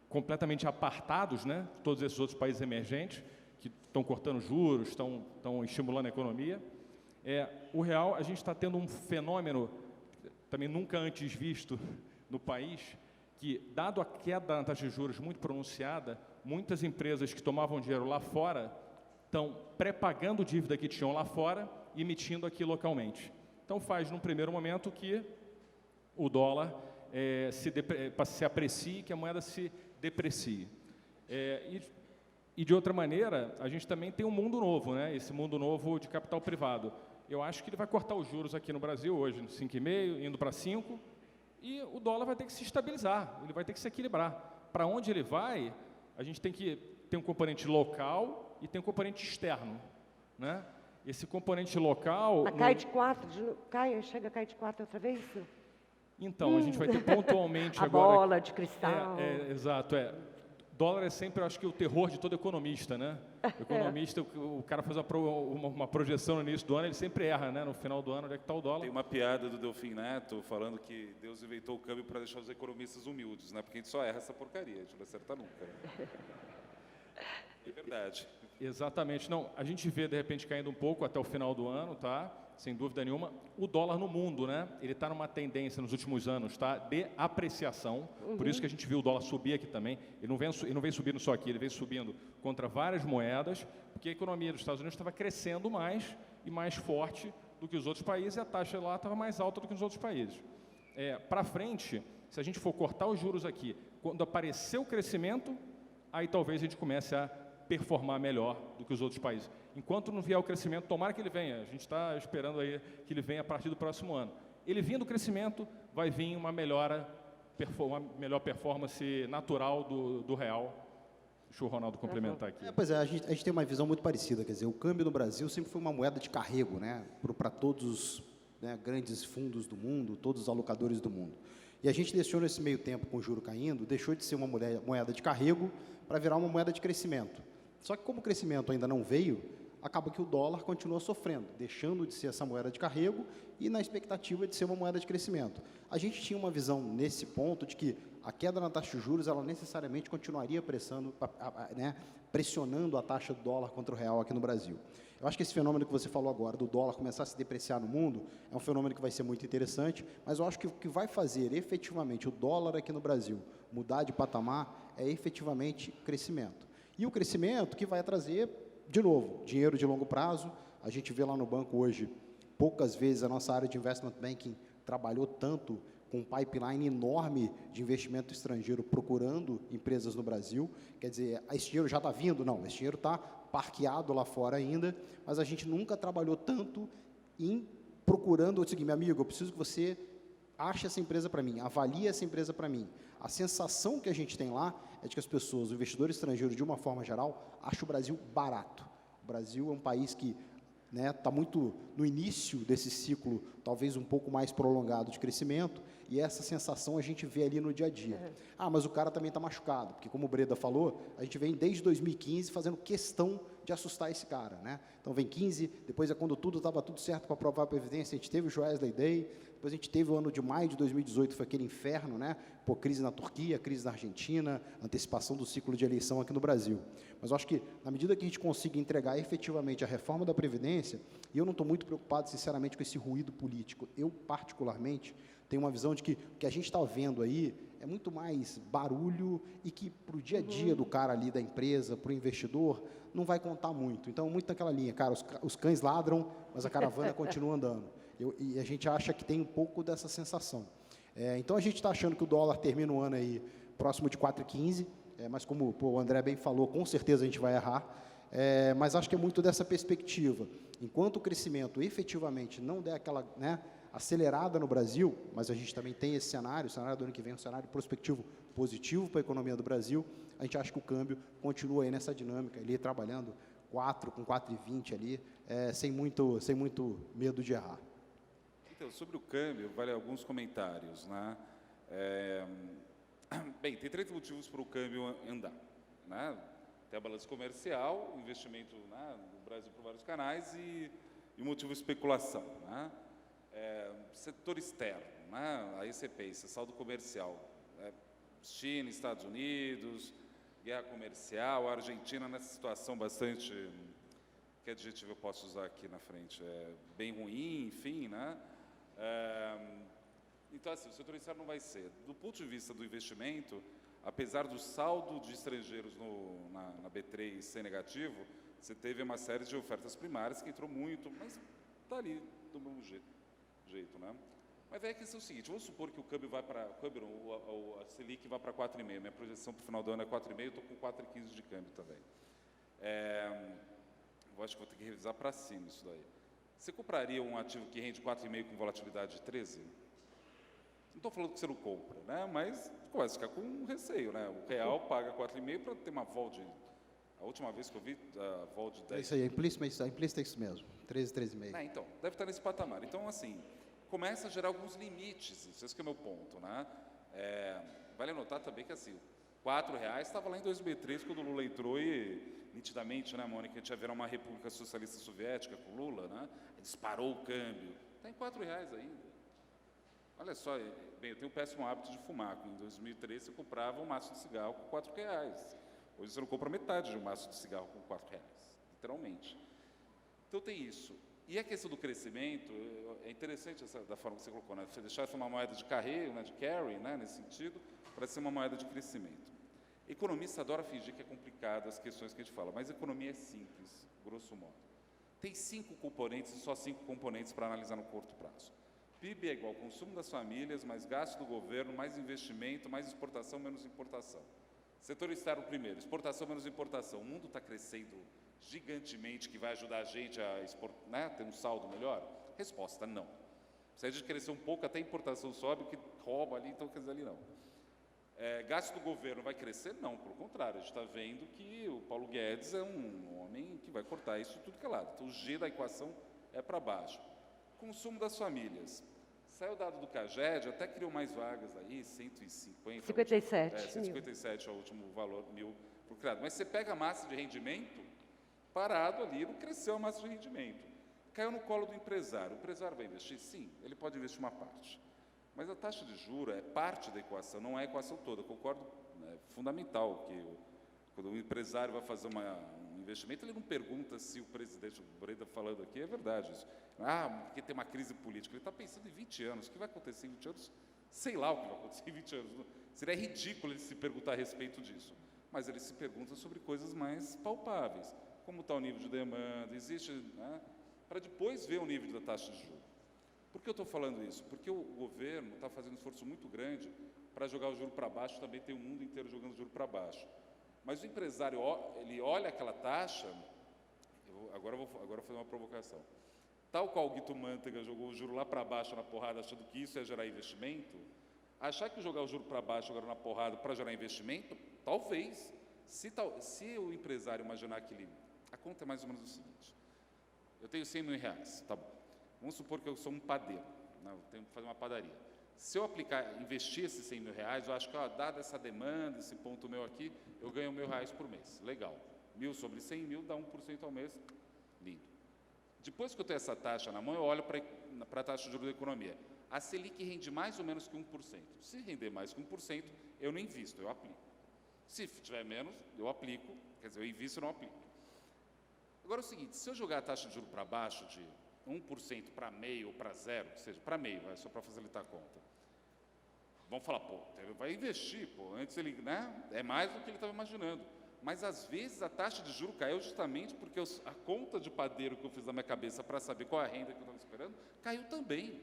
completamente apartados, né? Todos esses outros países emergentes que estão cortando juros, estão estimulando a economia. O real, a gente está tendo um fenômeno também nunca antes visto no país, que, dado a queda na taxa de juros muito pronunciada, muitas empresas que tomavam dinheiro lá fora estão pré-pagando dívida que tinham lá fora e emitindo aqui localmente. Então, faz, num primeiro momento, que o dólar se aprecie, que a moeda se deprecie. E, de outra maneira, a gente também tem um mundo novo, né? Esse mundo novo de capital privado. Eu acho que ele vai cortar os juros aqui no Brasil hoje, 5,5, indo para 5, e o dólar vai ter que se estabilizar, ele vai ter que se equilibrar. Para onde ele vai, a gente tem que ter um componente local e tem um componente externo, né? Esse componente local... Cai de 4, chega a cair de 4 outra vez? Então, a gente vai ter pontualmente a agora... bola de cristal. Exato, Dólar é sempre, acho que, o terror de todo economista, né? O economista, o cara faz uma projeção no início do ano, ele sempre erra, né? No final do ano, onde é que está o dólar? Tem uma piada do Delfim Neto falando que Deus inventou o câmbio para deixar os economistas humildes, né? Porque a gente só erra essa porcaria, a gente não acerta nunca. Né? É verdade. Exatamente. Não, a gente vê, de repente, caindo um pouco até o final do ano, tá? Sem dúvida nenhuma. O dólar no mundo, né? Ele está numa tendência nos últimos anos, tá? De apreciação. Por isso que a gente viu o dólar subir aqui também. Ele não vem subindo só aqui, ele vem subindo contra várias moedas, porque a economia dos Estados Unidos estava crescendo mais e mais forte do que os outros países e a taxa lá estava mais alta do que nos outros países. Para frente, se a gente for cortar os juros aqui, quando aparecer o crescimento, aí talvez a gente comece a performar melhor do que os outros países. Enquanto não vier o crescimento, tomara que ele venha, a gente está esperando aí que ele venha a partir do próximo ano. Ele vindo o crescimento, vai vir uma melhor performance natural do real. Deixa o Ronaldo complementar aqui. Pois é, a gente tem uma visão muito parecida, quer dizer, o câmbio no Brasil sempre foi uma moeda de carrego, né, para todos os, né, grandes fundos do mundo, todos os alocadores do mundo. E a gente deixou nesse meio tempo, com o juro caindo, deixou de ser uma moeda de carrego para virar uma moeda de crescimento. Só que como o crescimento ainda não veio, acaba que o dólar continua sofrendo, deixando de ser essa moeda de carrego e na expectativa de ser uma moeda de crescimento. A gente tinha uma visão nesse ponto de que a queda na taxa de juros, ela necessariamente continuaria pressionando a taxa do dólar contra o real aqui no Brasil. Eu acho que esse fenômeno que você falou agora, do dólar começar a se depreciar no mundo, é um fenômeno que vai ser muito interessante, mas eu acho que o que vai fazer efetivamente o dólar aqui no Brasil mudar de patamar é efetivamente crescimento. E o crescimento que vai trazer, de novo, dinheiro de longo prazo. A gente vê lá no banco hoje, poucas vezes a nossa área de investment banking trabalhou tanto com um pipeline enorme de investimento estrangeiro procurando empresas no Brasil. Quer dizer, esse dinheiro já está vindo? Não, esse dinheiro está parqueado lá fora ainda, mas a gente nunca trabalhou tanto em procurando o seguinte: meu amigo, eu preciso que você ache essa empresa para mim, avalie essa empresa para mim. A sensação que a gente tem lá é de que as pessoas, o investidor estrangeiro, de uma forma geral, acha o Brasil barato. O Brasil é um país que está muito no início desse ciclo, talvez um pouco mais prolongado de crescimento, e essa sensação a gente vê ali no dia a dia. Mas o cara também está machucado, porque como o Breda falou, a gente vem desde 2015 fazendo questão de assustar esse cara, né? Então vem 15, depois é quando estava tudo certo para aprovar a Previdência, a gente teve o Joesley Day, depois a gente teve o ano de maio de 2018, foi aquele inferno, né? Pô, crise na Turquia, crise na Argentina, antecipação do ciclo de eleição aqui no Brasil. Mas eu acho que, na medida que a gente consiga entregar efetivamente a reforma da Previdência, e eu não estou muito preocupado, sinceramente, com esse ruído político, eu, particularmente, tenho uma visão de que o que a gente está vendo aí é muito mais barulho e que, para o dia a dia do cara ali, da empresa, para o investidor, não vai contar muito. Então, muito naquela linha, cara, os cães ladram, mas a caravana continua andando. E a gente acha que tem um pouco dessa sensação. Então, a gente está achando que o dólar termina o ano aí próximo de 4,15, mas como o André bem falou, com certeza a gente vai errar, mas acho que é muito dessa perspectiva. Enquanto o crescimento efetivamente não der aquela acelerada no Brasil, mas a gente também tem esse cenário, o cenário do ano que vem é um cenário prospectivo positivo para a economia do Brasil, a gente acha que o câmbio continua aí nessa dinâmica, ali trabalhando 4 com 4,20 ali, sem muito medo de errar. Então, sobre o câmbio, vale alguns comentários, né? Bem, tem 3 motivos para o câmbio andar, né? Tem a balança comercial, o investimento, né, no Brasil por vários canais e o motivo especulação, né? Setor externo, né? Aí você pensa, saldo comercial, China, Estados Unidos, guerra comercial, a Argentina nessa situação bastante, que adjetivo eu posso usar aqui na frente, bem ruim, enfim, né? Então, assim, o setor externo não vai ser. Do ponto de vista do investimento, apesar do saldo de estrangeiros na B3 ser negativo, você teve uma série de ofertas primárias que entrou muito, mas está ali do mesmo jeito, né? Mas a questão é o seguinte, vamos supor que o câmbio vai para, a Selic vai para 4,5, minha projeção para o final do ano é 4,5, eu estou com 4,15 de câmbio também. Eu acho que vou ter que revisar para cima isso daí. Você compraria um ativo que rende 4,5 com volatilidade de 13? Não estou falando que você não compra, né? Mas começa a ficar com receio, né? O real paga 4,5 para ter uma vol de... A última vez que eu vi a vol de 10... Isso aí, a implícita é isso mesmo, 13, 13,5. Então, deve estar nesse patamar. Então, assim, começa a gerar alguns limites, esse que é o meu ponto, né? Vale anotar também que, assim, R$4 estava lá em 2003, quando o Lula entrou e, nitidamente, né, Mônica, a gente ia virar uma república socialista soviética com o Lula, né? Disparou o câmbio. Está em R$4 ainda. Olha só, bem, eu tenho um péssimo hábito de fumar. Em 2013, eu comprava um maço de cigarro com R$4. Hoje você não compra metade de um maço de cigarro com R$4, literalmente. Então tem isso. E a questão do crescimento, é interessante da forma que você colocou, né? Você deixar essa uma moeda de carreira, né, de carry, né, nesse sentido, para ser uma moeda de crescimento. Economista adora fingir que é complicado as questões que a gente fala, mas economia é simples, grosso modo. Tem 5 componentes e só 5 componentes para analisar no curto prazo. PIB é igual ao consumo das famílias, mais gasto do governo, mais investimento, mais exportação, menos importação. Setor externo primeiro, exportação menos importação. O mundo está crescendo gigantemente, que vai ajudar a gente a né, ter um saldo melhor? Resposta, não. Se a gente crescer um pouco, até a importação sobe, o que rouba ali, então quer dizer ali não. Gasto do governo vai crescer? Não, pelo contrário, a gente está vendo que o Paulo Guedes é um homem que vai cortar isso tudo que é lado. Então o G da equação é para baixo. Consumo das famílias. Saiu o dado do CAGED, até criou mais vagas aí, 150. 57 157 é o último valor, 1.000 por criado. Mas você pega a massa de rendimento, parado ali, não cresceu a massa de rendimento. Caiu no colo do empresário. O empresário vai investir? Sim, ele pode investir uma parte. Mas a taxa de juros é parte da equação, não é a equação toda. Eu concordo, é fundamental que quando o empresário vai fazer um investimento, ele não pergunta se o presidente, o Breda falando aqui, é verdade isso. Porque tem uma crise política. Ele está pensando em 20 anos. O que vai acontecer em 20 anos? Sei lá o que vai acontecer em 20 anos. Seria ridículo ele se perguntar a respeito disso. Mas ele se pergunta sobre coisas mais palpáveis. Como está o nível de demanda? Existe... para depois ver o nível da taxa de juros. Por que eu estou falando isso? Porque o governo está fazendo um esforço muito grande para jogar o juro para baixo, também tem o mundo inteiro jogando o juro para baixo. Mas o empresário, ele olha aquela taxa, agora eu vou fazer uma provocação. Tal qual o Guito Mantega jogou o juro lá para baixo na porrada, achando que isso ia gerar investimento, achar que jogar o juro para baixo agora na porrada para gerar investimento, talvez. Se o empresário imaginar que a conta é mais ou menos o seguinte, eu tenho 100 mil reais, tá bom. Vamos supor que eu sou um padeiro, né? Eu tenho que fazer uma padaria. Se eu investir esses 100 mil reais, eu acho que, dada essa demanda, esse ponto meu aqui, eu ganho R$1.000 por mês. Legal. 1.000 sobre 100 mil dá 1% ao mês. Lindo. Depois que eu tenho essa taxa na mão, eu olho para a taxa de juros da economia. A Selic rende mais ou menos que 1%. Se render mais que 1%, eu não invisto, eu aplico. Se tiver menos, eu aplico. Quer dizer, eu invisto e não aplico. Agora é o seguinte, se eu jogar a taxa de juros para baixo de 1% para meio ou para zero, que seja para meio, só para facilitar a conta. Vamos falar, ele vai investir, antes ele, né, é mais do que ele estava imaginando. Mas às vezes a taxa de juros caiu justamente porque a conta de padeiro que eu fiz na minha cabeça para saber qual é a renda que eu estava esperando, caiu também.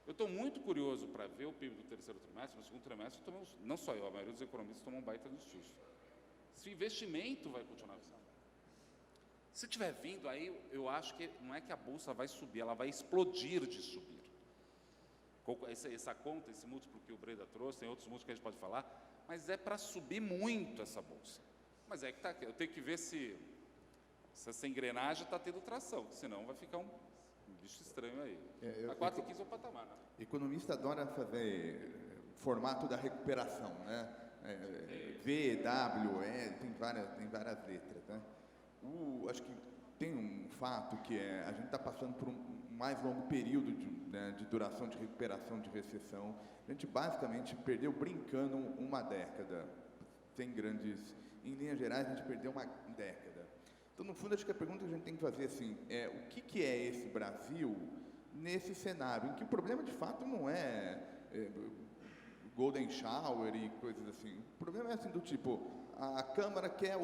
Eu estou muito curioso para ver o PIB do terceiro trimestre, no segundo trimestre, não só eu, a maioria dos economistas tomam um baita de susto. Se o investimento vai continuar assim. Se estiver vindo aí, eu acho que não é que a Bolsa vai subir, ela vai explodir de subir. Essa conta, esse múltiplo que o Breda trouxe, tem outros múltiplos que a gente pode falar, mas é para subir muito essa Bolsa. Mas é que tá, eu tenho que ver se essa engrenagem está tendo tração, senão vai ficar um bicho estranho aí. A 4,15 é o patamar. Né? Economista adora fazer formato da recuperação, né? V, W, E, tem várias letras, né? Acho que tem um fato que a gente está passando por um mais longo período de duração de recuperação, de recessão. A gente basicamente perdeu brincando uma década, sem grandes... Em linhas gerais, a gente perdeu uma década. Então, no fundo, acho que a pergunta que a gente tem que fazer assim, o que é esse Brasil nesse cenário, em que o problema, de fato, não é Golden Shower e coisas assim. O problema é assim do tipo... A Câmara quer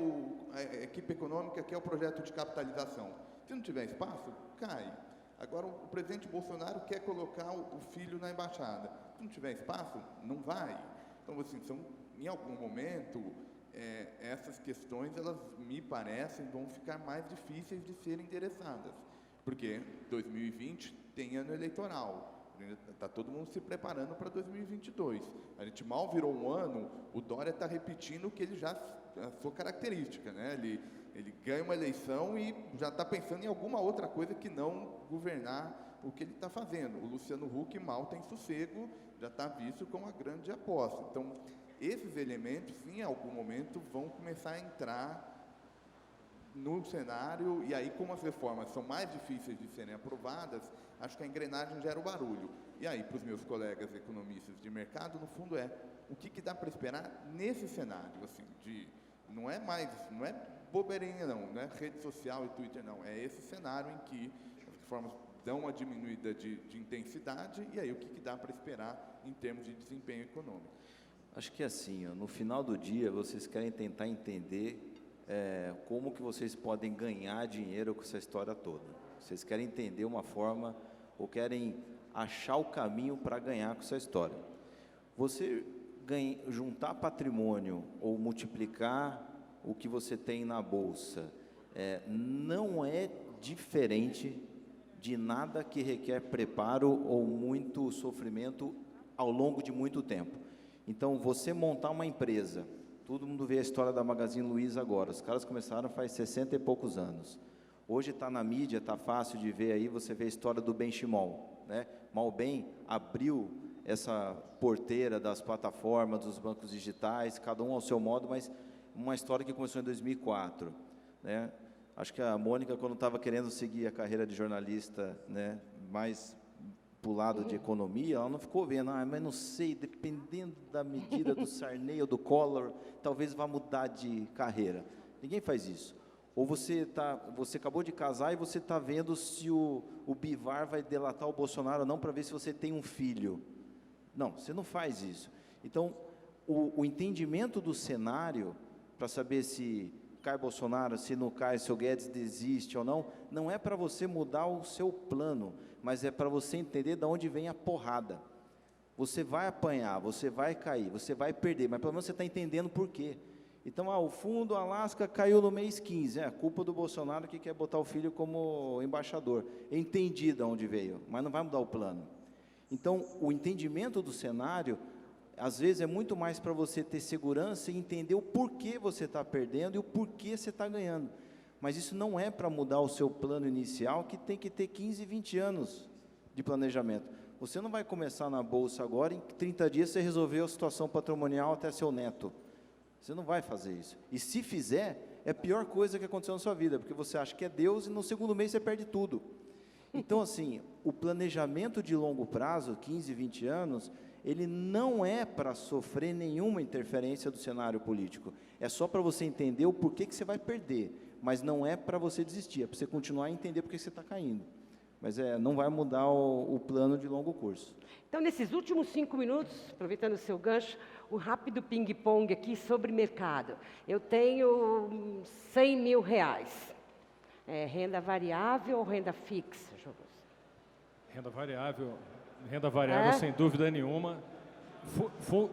a equipe econômica quer o projeto de capitalização. Se não tiver espaço, cai. Agora, o presidente Bolsonaro quer colocar o filho na embaixada. Se não tiver espaço, não vai. Então, assim, em algum momento, essas questões, elas me parecem, vão ficar mais difíceis de serem endereçadas. Porque 2020 tem ano eleitoral. Está todo mundo se preparando para 2022. A gente mal virou um ano, o Dória está repetindo o que ele já, a sua característica, né? Ele ganha uma eleição e já está pensando em alguma outra coisa que não governar o que ele está fazendo. O Luciano Huck mal tem sossego, já está visto como a grande aposta. Então, esses elementos, em algum momento, vão começar a entrar no cenário, e aí, como as reformas são mais difíceis de serem aprovadas, acho que a engrenagem gera o barulho. E aí, para os meus colegas economistas de mercado, no fundo o que dá para esperar nesse cenário, assim, não é bobeirinha não, né? Rede social e Twitter não, é esse cenário em que as reformas dão uma diminuída de intensidade, e aí o que dá para esperar em termos de desempenho econômico? Acho que assim, no final do dia, vocês querem tentar entender como que vocês podem ganhar dinheiro com essa história toda. Vocês querem entender uma forma ou querem achar o caminho para ganhar com essa história. Você juntar patrimônio ou multiplicar o que você tem na bolsa não é diferente de nada que requer preparo ou muito sofrimento ao longo de muito tempo. Então, você montar uma empresa, todo mundo vê a história da Magazine Luiza agora, os caras começaram faz 60 e poucos anos. Hoje está na mídia, está fácil de ver aí, você vê a história do Benchimol, né? Malbem abriu essa porteira das plataformas, dos bancos digitais, cada um ao seu modo, mas uma história que começou em 2004, né? Acho que a Mônica, quando estava querendo seguir a carreira de jornalista, né, mais para o lado de economia, ela não ficou vendo, mas não sei, dependendo da medida do Sarney ou do Collor, talvez vá mudar de carreira. Ninguém faz isso. Ou você acabou de casar e você está vendo se o Bivar vai delatar o Bolsonaro ou não, para ver se você tem um filho. Não, você não faz isso. Então, o entendimento do cenário, para saber se cai Bolsonaro, se não cai, se o Guedes desiste ou não, não é para você mudar o seu plano, mas é para você entender de onde vem a porrada. Você vai apanhar, você vai cair, você vai perder, mas pelo menos você está entendendo por quê. Então, o fundo Alasca caiu no mês 15, a culpa do Bolsonaro que quer botar o filho como embaixador. Eu entendi de onde veio, mas não vai mudar o plano. Então, o entendimento do cenário, às vezes, é muito mais para você ter segurança e entender o porquê você está perdendo e o porquê você está ganhando. Mas isso não é para mudar o seu plano inicial, que tem que ter 15, 20 anos de planejamento. Você não vai começar na Bolsa agora, em 30 dias você resolveu a situação patrimonial até seu neto. Você não vai fazer isso. E se fizer, é a pior coisa que aconteceu na sua vida, porque você acha que é Deus e no segundo mês você perde tudo. Então, assim, o planejamento de longo prazo, 15, 20 anos, ele não é para sofrer nenhuma interferência do cenário político. É só para você entender o porquê que você vai perder, mas não é para você desistir, é para você continuar a entender por que você está caindo. Mas não vai mudar o plano de longo curso. Então, nesses últimos 5 minutos, aproveitando o seu gancho, um rápido ping-pong aqui sobre mercado. Eu tenho 100 mil reais. Renda variável ou renda fixa, João? Renda variável sem dúvida nenhuma.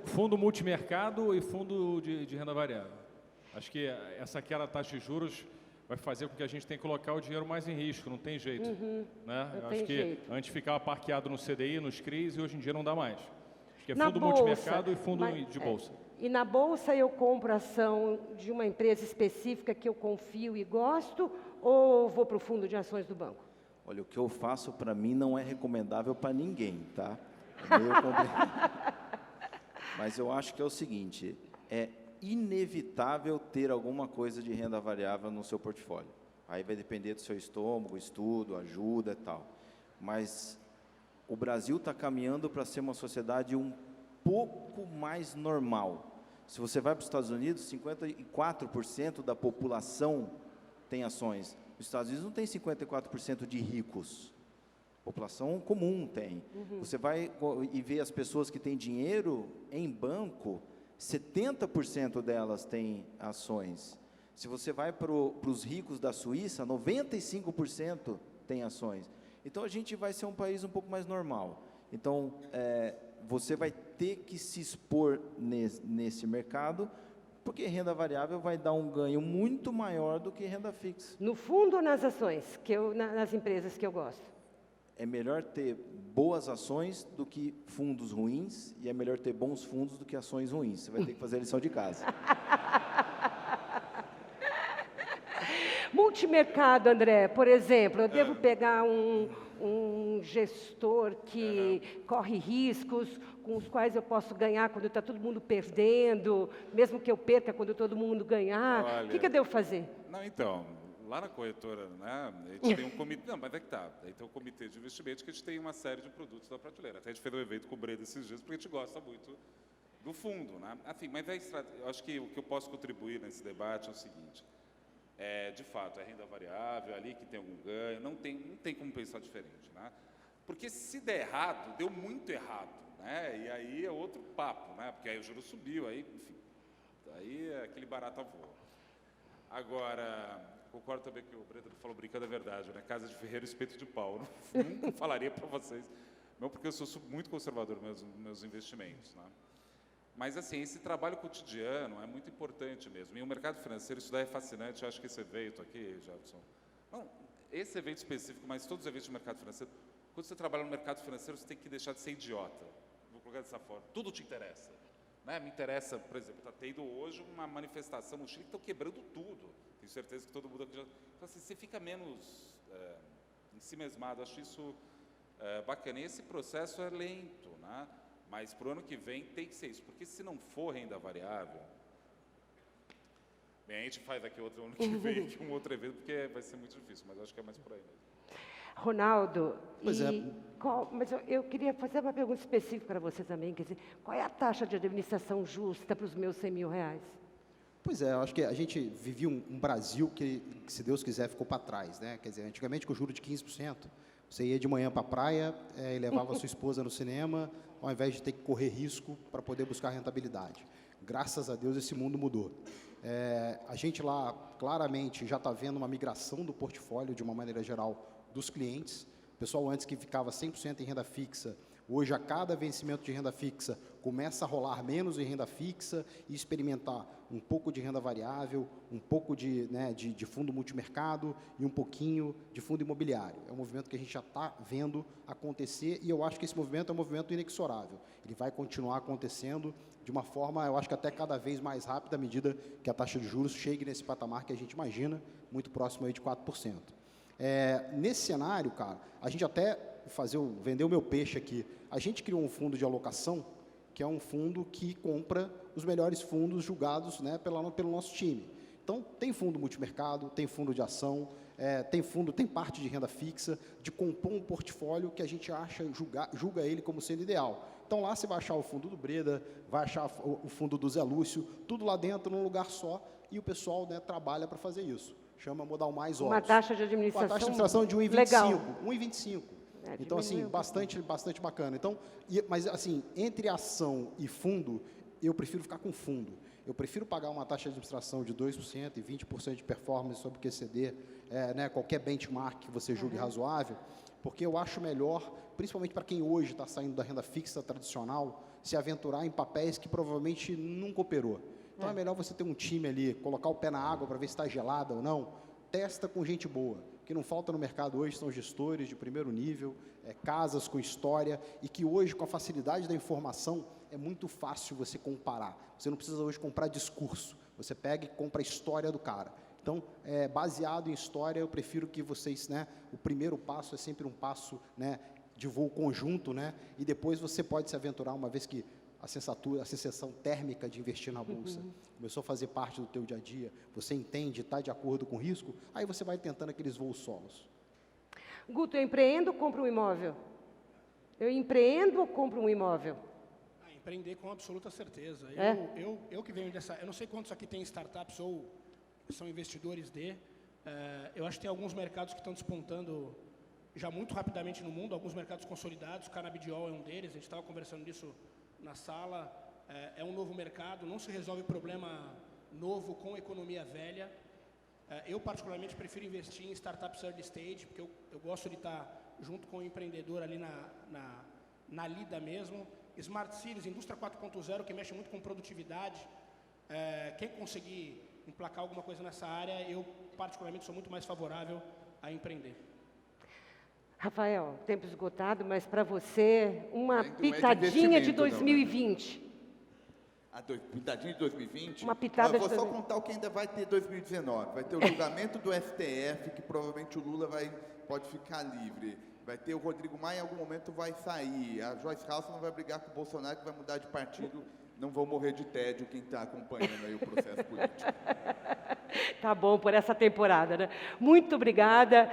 Fundo multimercado e fundo de renda variável. Acho que essa queda da taxa de juros vai fazer com que a gente tenha que colocar o dinheiro mais em risco, não tem jeito. Né? Acho que antes ficava parqueado no CDI, nos CRIs, e hoje em dia não dá mais. Acho que é fundo multimercado e fundo de bolsa. E na bolsa eu compro ação de uma empresa específica que eu confio e gosto, ou vou para o fundo de ações do banco? Olha, o que eu faço para mim não é recomendável para ninguém, tá? É meio complicado. Mas eu acho que é o seguinte, é inevitável ter alguma coisa de renda variável no seu portfólio. Aí vai depender do seu estômago, estudo, ajuda e tal. Mas o Brasil está caminhando para ser uma sociedade um pouco mais normal. Se você vai para os Estados Unidos, 54% da população tem ações. Nos Estados Unidos não tem 54% de ricos. A população comum tem. Você vai e vê as pessoas que têm dinheiro em banco, 70% delas têm ações. Se você vai para os ricos da Suíça, 95% têm ações. Então, a gente vai ser um país um pouco mais normal. Então, você vai ter que se expor nesse mercado, porque renda variável vai dar um ganho muito maior do que renda fixa. No fundo ou nas ações, nas empresas que eu gosto? É melhor ter boas ações do que fundos ruins, e é melhor ter bons fundos do que ações ruins. Você vai ter que fazer a lição de casa. Multimercado, André, por exemplo, eu devo pegar um gestor que corre riscos, com os quais eu posso ganhar quando está todo mundo perdendo, mesmo que eu perca quando todo mundo ganhar. Olha, o que eu devo fazer? Não, então, lá na corretora, né, a gente tem um comitê, não, mas é que tá, aí tem um comitê de investimentos que a gente tem uma série de produtos da prateleira. Até a gente fez um evento com o Breda esses dias, porque a gente gosta muito do fundo, né? Assim, mas eu acho que o que eu posso contribuir nesse debate é o seguinte, de fato, é renda variável, ali que tem algum ganho, não tem como pensar diferente, né? Porque se der errado, deu muito errado, né? E aí é outro papo, né? Porque aí o juro subiu, aí, enfim, aí aquele barata voa. Agora, concordo também que o Breda falou brincando, é verdade, né? Casa de ferreiro, espeto de pau. Nunca falaria para vocês, não porque eu sou muito conservador nos meus investimentos, né? Mas, assim, esse trabalho cotidiano é muito importante mesmo. E o mercado financeiro, isso daí é fascinante. Eu acho que esse evento aqui, Jefferson, não, esse evento específico, mas todos os eventos do mercado financeiro, quando você trabalha no mercado financeiro, você tem que deixar de ser idiota. Vou colocar dessa forma. Tudo te interessa. Né? Me interessa, por exemplo, está tendo hoje uma manifestação no Chile que estão quebrando tudo. Tenho certeza que todo mundo aqui já... Então, assim, você fica menos ensimesmado. Acho isso bacana. E esse processo é lento, né? Mas para o ano que vem tem que ser isso. Porque se não for renda variável... Bem, a gente faz aqui outro ano que vem, aqui um outro evento, porque vai ser muito difícil. Mas acho que é mais por aí mesmo. Ronaldo, Pois é. mas eu queria fazer uma pergunta específica para você também, quer dizer, qual é a taxa de administração justa para os meus 100 mil reais? Pois é, eu acho que a gente vivia um Brasil que, se Deus quiser, ficou para trás, né? Quer dizer, antigamente com juro de 15%, você ia de manhã para a praia e levava a sua esposa no cinema, ao invés de ter que correr risco para poder buscar rentabilidade. Graças a Deus esse mundo mudou. A gente lá, claramente, já está vendo uma migração do portfólio, de uma maneira geral, dos clientes. O pessoal antes que ficava 100% em renda fixa, hoje a cada vencimento de renda fixa começa a rolar menos em renda fixa e experimentar um pouco de renda variável, um pouco de fundo multimercado e um pouquinho de fundo imobiliário. É um movimento que a gente já está vendo acontecer e eu acho que esse movimento é um movimento inexorável. Ele vai continuar acontecendo de uma forma, eu acho que até cada vez mais rápida à medida que a taxa de juros chegue nesse patamar que a gente imagina, muito próximo aí de 4%. Nesse cenário, cara, a gente até vender o meu peixe aqui, a gente criou um fundo de alocação, que é um fundo que compra os melhores fundos julgados, né, pelo nosso time. Então, tem fundo multimercado, tem fundo de ação, tem parte de renda fixa, de compor um portfólio que a gente julga ele como sendo ideal. Então, lá você vai achar o fundo do Breda, vai achar o fundo do Zé Lúcio, tudo lá dentro, num lugar só, e o pessoal, né, trabalha para fazer isso. Chama Modal Mais Olhos. Uma taxa de administração, uma taxa de administração de 1,25. Então, assim, bastante bacana. Então, mas, assim, entre ação e fundo, eu prefiro ficar com fundo. Eu prefiro pagar uma taxa de administração de 2% e 20% de performance sobre o QCD, qualquer benchmark que você julgue razoável, porque eu acho melhor, principalmente para quem hoje está saindo da renda fixa tradicional, se aventurar em papéis que provavelmente nunca operou. Então, é melhor você ter um time ali, colocar o pé na água para ver se está gelada ou não, testa com gente boa. O que não falta no mercado hoje são gestores de primeiro nível, casas com história, e que hoje, com a facilidade da informação, é muito fácil você comparar. Você não precisa hoje comprar discurso, você pega e compra a história do cara. Então, baseado em história, eu prefiro que vocês, né, o primeiro passo é sempre um passo, né, de voo conjunto, né, e depois você pode se aventurar, uma vez que a sensação térmica de investir na bolsa começou a fazer parte do teu dia a dia, você entende, está de acordo com o risco, aí você vai tentando aqueles voos solos. Guto, eu empreendo ou compro um imóvel? Eu empreendo ou compro um imóvel? Empreender com absoluta certeza. Eu que venho dessa... Eu não sei quantos aqui têm startups ou são investidores eu acho que tem alguns mercados que estão despontando já muito rapidamente no mundo, alguns mercados consolidados, canabidiol é um deles, a gente estava conversando disso na sala, é um novo mercado, não se resolve problema novo com economia velha. Eu, particularmente, prefiro investir em startups early stage, porque eu gosto de estar junto com o empreendedor ali na lida mesmo. Smart Cities, indústria 4.0, que mexe muito com produtividade. Quem conseguir emplacar alguma coisa nessa área, eu, particularmente, sou muito mais favorável a empreender. Rafael, tempo esgotado, mas para você, uma Então, pitadinha de investimento, 2020. A pitadinha de 2020? Uma pitada Eu vou de só 2020. contar o que ainda vai ter 2019. Vai ter o julgamento do STF, que provavelmente o Lula pode ficar livre. Vai ter o Rodrigo Maia, em algum momento vai sair. A Joyce Hasselman vai brigar com o Bolsonaro, que vai mudar de partido. Não vão morrer de tédio quem está acompanhando aí o processo político. Tá bom por essa temporada, né? Muito obrigada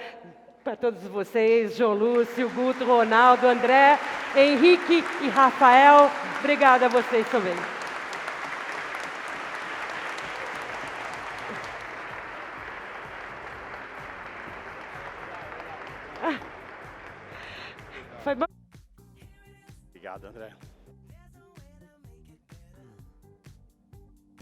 para todos vocês, João Lúcio, Guto, Ronaldo, André, Henrique e Rafael. Obrigada a vocês também. Foi bom? Obrigado, André.